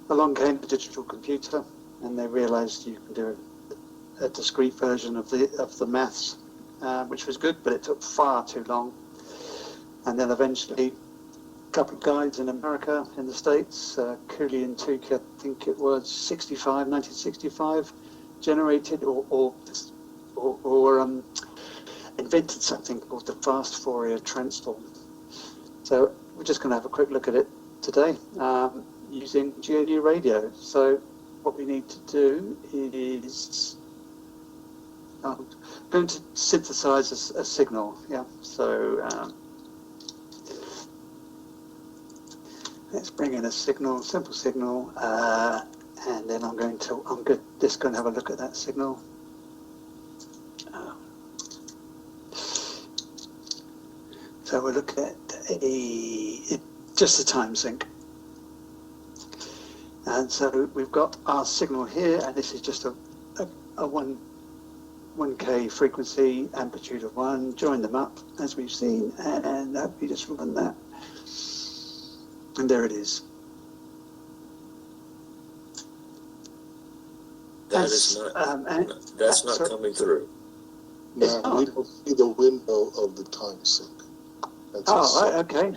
Speaker 5: along came the digital computer, and they realized you can do a discrete version of the maths, which was good, but it took far too long. And then eventually a couple of guys in America, in the States, Cooley and Tukey, I think it was 1965, generated or invented something called the fast Fourier transform. So we're just going to have a quick look at it today using GNU radio. So what we need to do is I'm going to synthesize a signal. Yeah. So let's bring in a signal, simple signal, and then I'm just going to have a look at that signal. So we'll look at just a time sync. And so we've got our signal here, and this is just a 1K frequency, amplitude of 1, join them up as we've seen, and we just run that. And there it is.
Speaker 4: That's not coming through.
Speaker 2: Now we don't see the window of the time sync.
Speaker 5: Right, okay.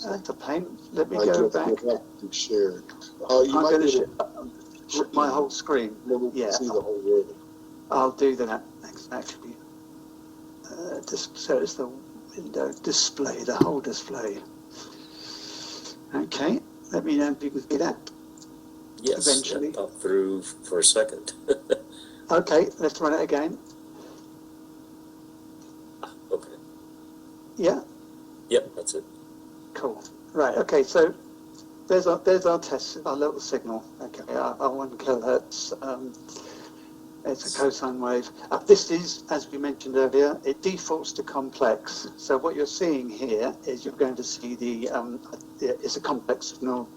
Speaker 5: That's a pain. Let me go back.
Speaker 2: To share.
Speaker 5: I'm going to share my whole screen.
Speaker 2: Yeah. See the whole world.
Speaker 5: I'll do that exactly. So it's the window display, the whole display. Okay, let me know if you can see that.
Speaker 4: Yes,
Speaker 5: eventually.
Speaker 4: That popped through for a second.
Speaker 5: Okay, let's run it again.
Speaker 4: Okay.
Speaker 5: Yeah.
Speaker 4: Yep, that's it.
Speaker 5: Cool. Right. Okay. So there's our test, our little signal. Okay. Our 1 kilohertz. It's a cosine wave. This is, as we mentioned earlier, it defaults to complex. So what you're seeing here is you're going to see it's a complex signal,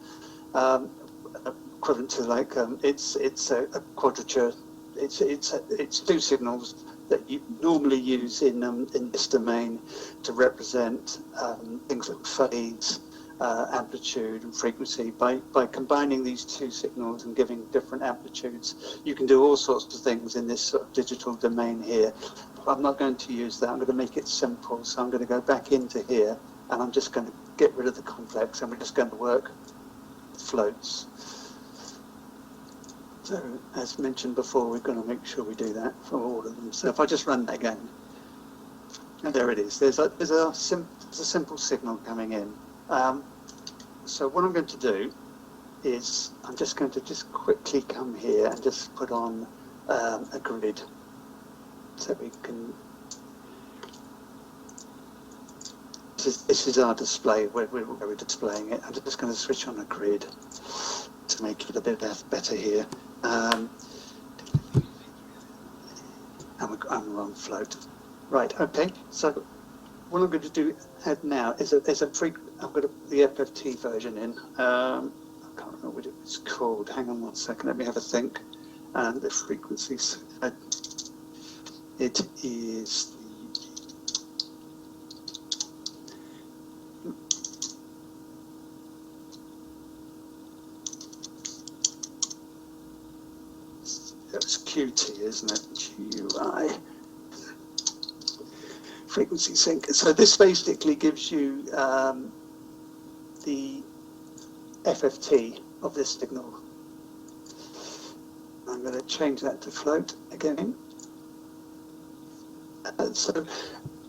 Speaker 5: equivalent to like it's a quadrature. It's 2 signals that you normally use in this domain to represent things like phase, amplitude and frequency. By combining these 2 signals and giving different amplitudes, you can do all sorts of things in this sort of digital domain here. I'm not going to use that. I'm going to make it simple. So I'm going to go back into here, and I'm just going to get rid of the complex, and we're just going to work floats. So as mentioned before, we're going to make sure we do that for all of them. So if I just run that again, and there it is. There's a simple signal coming in. So what I'm going to do is I'm just going to quickly come here and just put on a grid so we can. This is our display where we're displaying it. I'm just going to switch on a grid to make it a bit better here. And we're on float. Right. Okay. So what I'm going to add now is I'm going to put the FFT version in. I can't remember what it's called. Hang on 1 second. Let me have a think. And the frequencies. It is it's QT, isn't it? GUI. Frequency sync. So this basically gives you the FFT of this signal. I'm going to change that to float again. So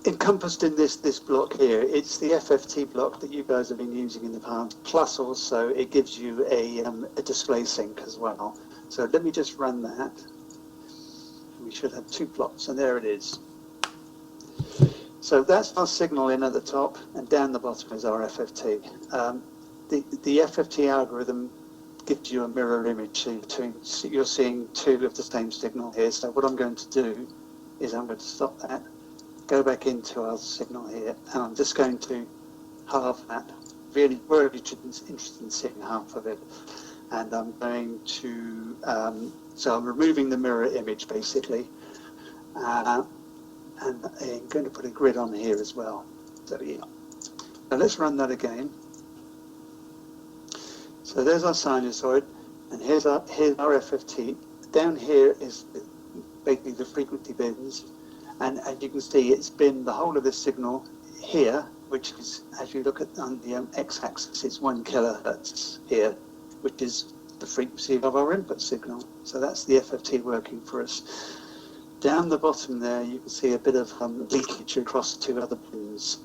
Speaker 5: encompassed in this block here, it's the FFT block that you guys have been using in the past, plus also it gives you a display sync as well. So let me just run that. We should have 2 plots, and there it is. So that's our signal in at the top, and down the bottom is our FFT. The FFT algorithm gives you a mirror image, so you're seeing 2 of the same signal here. So what I'm going to do is I'm going to stop that, go back into our signal here, and I'm just going to halve that. Really, we're interested in seeing half of it. And I'm going to, so I'm removing the mirror image basically. And I'm going to put a grid on here as well. So yeah. Now let's run that again. So there's our sinusoid, and here's our FFT. Down here is basically the frequency bins, and as you can see, it's been the whole of the signal here, which is, as you look at on the x-axis, it's 1 kilohertz here, which is the frequency of our input signal. So that's the FFT working for us. Down the bottom there, you can see a bit of leakage across 2 other pins.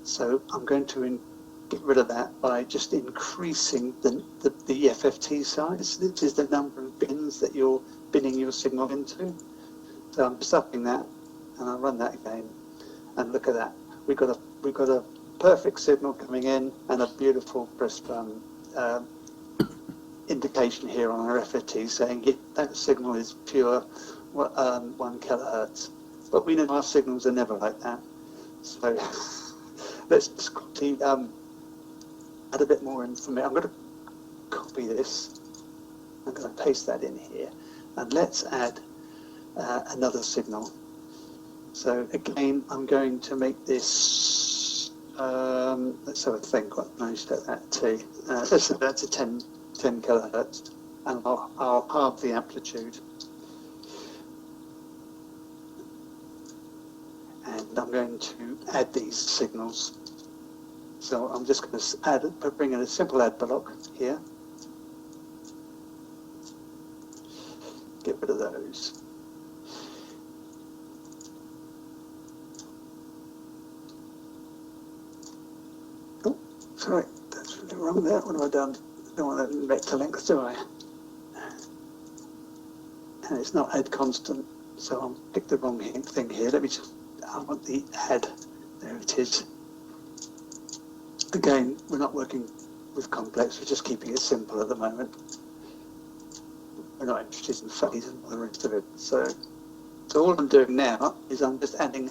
Speaker 5: So I'm going to get rid of that by just increasing the FFT size. This is the number of bins that you're binning your signal into. So I'm stopping that, and I'll run that again. And look at that. We've got a perfect signal coming in, and a beautiful crisp indication here on our FFT saying that signal is pure 1 kilohertz. But we know our signals are never like that. So let's just quickly add a bit more information. I'm going to copy this. I'm going to paste that in here. And let's add another signal. So again, I'm going to make this, let's have a think what I managed at that too. Let's set that to 10 kilohertz, and I'll halve the amplitude. And I'm going to add these signals. So I'm just going to bring in a simple add block here. Get rid of those. Oh, sorry, that's really wrong there. What have I done? I don't want that vector length, do I? And it's not add constant, so I'll pick the wrong thing here. Let me just, I want the add. There it is. again, we're not working with complex, we're just keeping it simple at the moment. We're not interested in phase and all the rest of it. So all I'm doing now is I'm just adding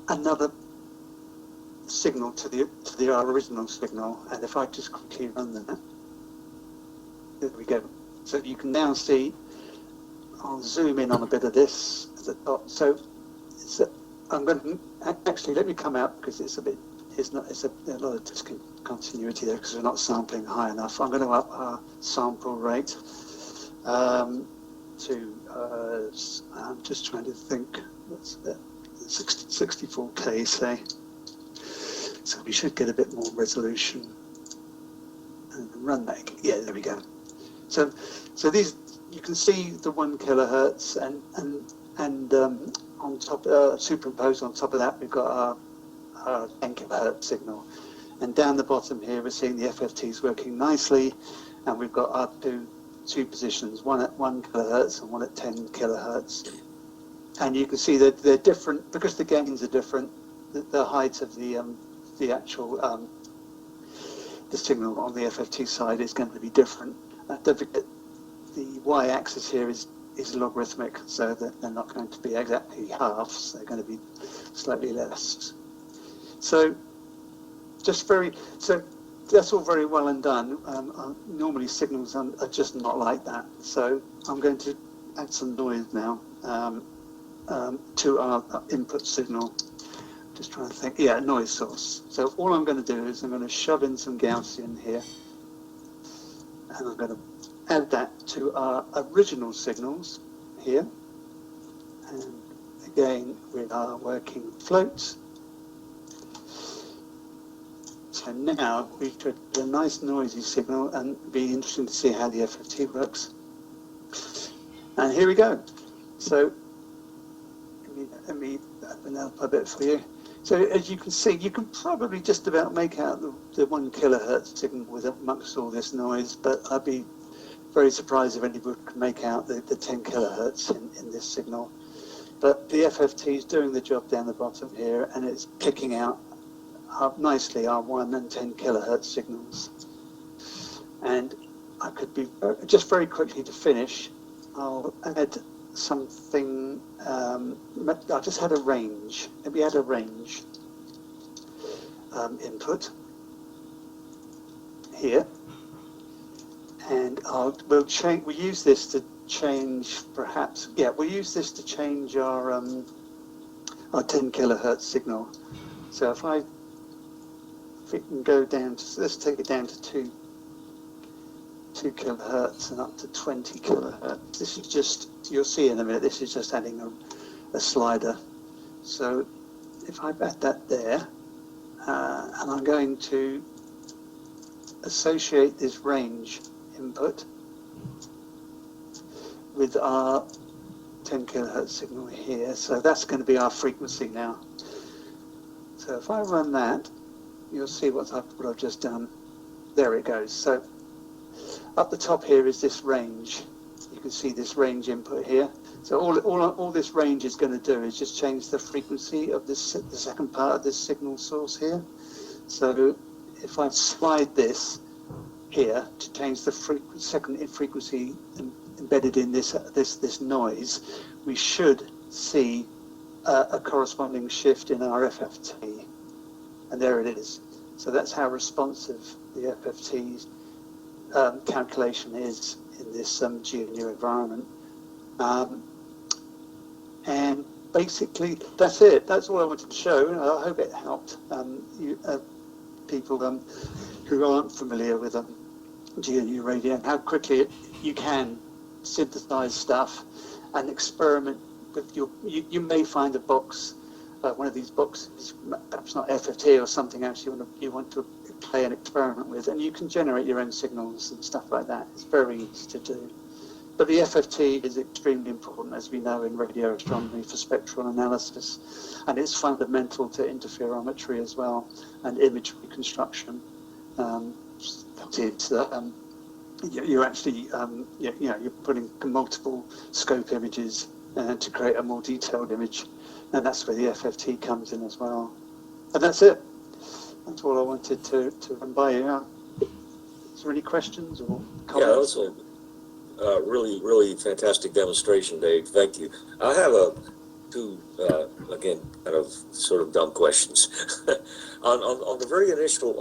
Speaker 5: another signal to our original signal, and if I just quickly run that, there we go. So you can now see, I'll zoom in on a bit of this at the top. So I'm going to actually, let me come out because it's a lot of discontinuity there because we're not sampling high enough. I'm going to up our sample rate to I'm just trying to think, what's that, 64K say. So we should get a bit more resolution and run that. Yeah, there we go. So these, you can see the 1 kilohertz and on top, superimposed on top of that, we've got our 10 kilohertz signal. And down the bottom here, we're seeing the FFTs working nicely, and we've got our two positions, one at 1 kilohertz and one at 10 kilohertz. And you can see that they're different because the gains are different. The height of the actual the signal on the FFT side is going to be different. Don't forget, the y-axis here is logarithmic, so that they're not going to be exactly halves. They're going to be slightly less. So that's all very well and done. Normally signals are just not like that. So I'm going to add some noise now to our input signal. Just trying to think. Yeah, noise source. So all I'm going to do is I'm going to shove in some Gaussian here, and I'm going to add that to our original signals here. And again, we are working floats. So now we could do a nice noisy signal, and it'd be interesting to see how the FFT works. And here we go. So let me open up a bit for you. So as you can see, you can probably just about make out the 1 kilohertz signal with amongst all this noise, but I'd be very surprised if anybody could make out the 10 kilohertz in this signal. But the FFT is doing the job down the bottom here, and it's picking out nicely our 1 and 10 kilohertz signals. And I could be, just very quickly to finish, I'll add something, I just had a range, maybe add a range input here, and we'll use this to change perhaps, yeah, we'll use this to change our 10 kilohertz signal. So if we can go down to, let's take it down to 2 kilohertz and up to 20 kilohertz. This is just, you'll see in a minute, this is just adding a slider. So if I add that there, and I'm going to associate this range input with our 10 kilohertz signal here. So that's going to be our frequency now. So if I run that, you'll see what I've just done. There it goes. So up the top here is this range. You can see this range input here. So all this range is going to do is just change the frequency of the second part of this signal source here. So if I slide this here to change the second frequency embedded in this noise, we should see a corresponding shift in our FFT. And there it is. So that's how responsive the FFT calculation is in this GNU environment. And basically, that's it. That's all I wanted to show. I hope it helped people who aren't familiar with GNU radio, and how quickly you can synthesize stuff and experiment with you may find a box, one of these boxes, perhaps not FFT or something else you want to play and experiment with, and you can generate your own signals and stuff like that. It's very easy to do. But the FFT is extremely important, as we know, in radio astronomy for spectral analysis, and it's fundamental to interferometry as well, and image reconstruction. You're actually, you're putting multiple scope images to create a more detailed image, and that's where the FFT comes in as well. And that's it. that's all I wanted to run by you. Is there any questions or comments?
Speaker 4: Yeah, that was a really fantastic demonstration, Dave. Thank you. I have two, again, kind of sort of dumb questions. on the very initial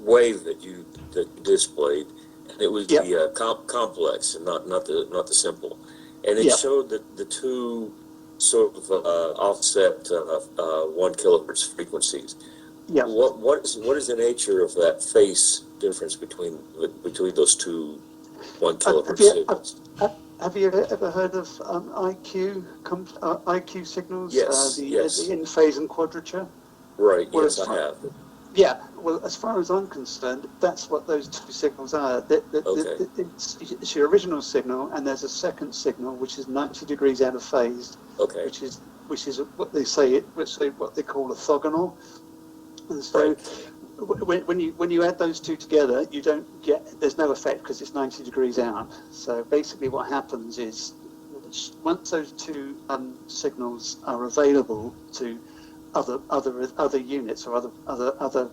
Speaker 4: wave that you displayed, and it was the complex and not the simple, and it showed that the two sort of offset 1 kilohertz frequencies.
Speaker 5: Yeah.
Speaker 4: What is the nature of that phase difference between those two 1 kilohertz signals?
Speaker 5: Have you ever heard of IQ signals?
Speaker 4: Yes, yes.
Speaker 5: The in phase and quadrature.
Speaker 4: Right.
Speaker 5: Well,
Speaker 4: yes, I have.
Speaker 5: Yeah. Well, as far as I'm concerned, that's what those two signals are. It's your original signal, and there's a second signal which is 90 degrees out of phase.
Speaker 4: Okay.
Speaker 5: Which is what they say. What they call orthogonal. And so, when you add those two together, you don't get, there's no effect because it's 90 degrees out. So basically, what happens is once those two signals are available to other units or other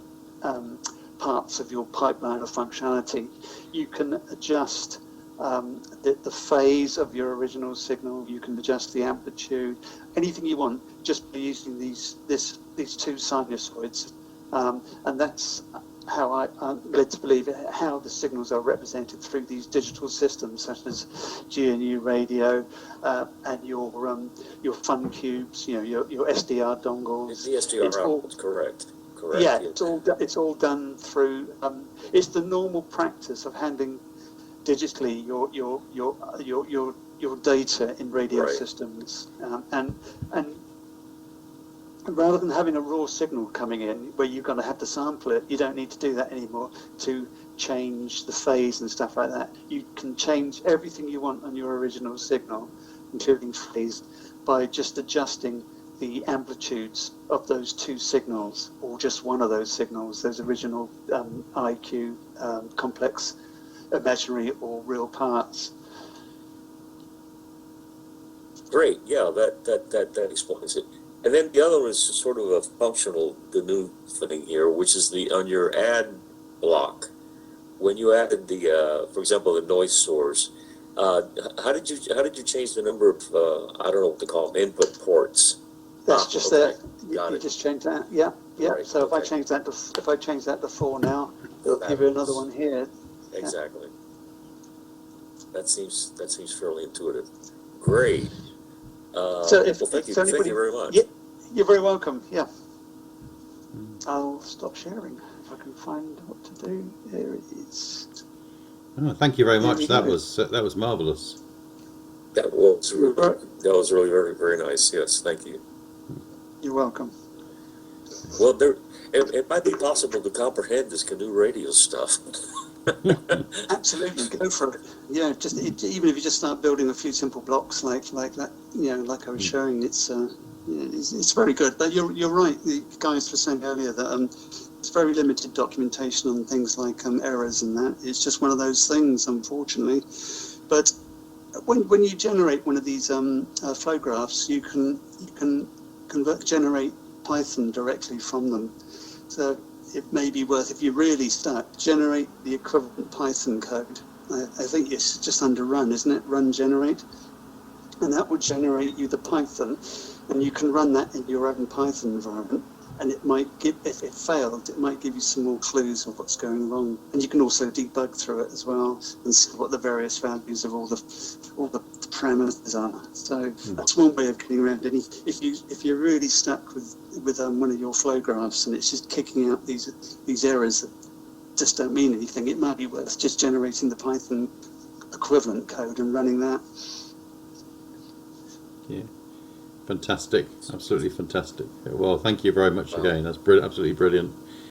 Speaker 5: parts of your pipeline of functionality, you can adjust the phase of your original signal. You can adjust the amplitude, anything you want, just by using these two sinusoids. And that's how I'm led to believe how the signals are represented through these digital systems, such as GNU radio and your fun cubes, your SDR dongles.
Speaker 4: The SDR outputs, correct.
Speaker 5: Yeah, it's all done through. It's the normal practice of handling digitally your data in radio systems, and rather than having a raw signal coming in where you're going to have to sample it, you don't need to do that anymore to change the phase and stuff like that. You can change everything you want on your original signal, including phase, by just adjusting the amplitudes of those two signals, or just one of those signals, those original IQ complex imaginary or real parts.
Speaker 4: Great, yeah, that explains it. And then the other one is sort of a functional GNU thing here, which is on your add block. When you added the, for example, the noise source, how did you change the number of I don't know what to call them, input ports?
Speaker 5: That's just there.
Speaker 4: Got
Speaker 5: you
Speaker 4: it.
Speaker 5: just change that. Yeah.
Speaker 4: Right,
Speaker 5: So
Speaker 4: okay.
Speaker 5: if I change that to 4 now, it'll give you another one here.
Speaker 4: Exactly. That seems fairly intuitive. Great.
Speaker 5: So
Speaker 4: thank you very much.
Speaker 5: Yeah, you're very welcome. Yeah. I'll stop sharing if I can find what to do. There it is.
Speaker 1: Oh, thank you very
Speaker 5: There
Speaker 1: much.
Speaker 5: we
Speaker 1: That
Speaker 5: go.
Speaker 1: was marvellous.
Speaker 4: That was really very, very nice. Yes, thank you.
Speaker 5: You're welcome.
Speaker 4: Well, it might be possible to comprehend this GNU radio stuff.
Speaker 5: Absolutely, go for it. Yeah, even if you just start building a few simple blocks like that, like I was showing, it's very good. But you're right. The guys were saying earlier that it's very limited documentation on things like errors and that. It's just one of those things, unfortunately. But when you generate one of these flow graphs, you can generate Python directly from them. So it may be worth, if you're really stuck, generate the equivalent Python code. I think it's just under run, isn't it? Run generate. And that will generate you the Python, and you can run that in your own Python environment. And it might give, if it failed, it might give you some more clues of what's going wrong. And you can also debug through it as well and see what the various values of all the parameters are. So that's one way of getting around any. If you're really stuck with one of your flow graphs and it's just kicking out these errors that just don't mean anything, it might be worth just generating the Python equivalent code and running that.
Speaker 1: Yeah. Fantastic, absolutely fantastic. Well, thank you very much again. That's absolutely brilliant.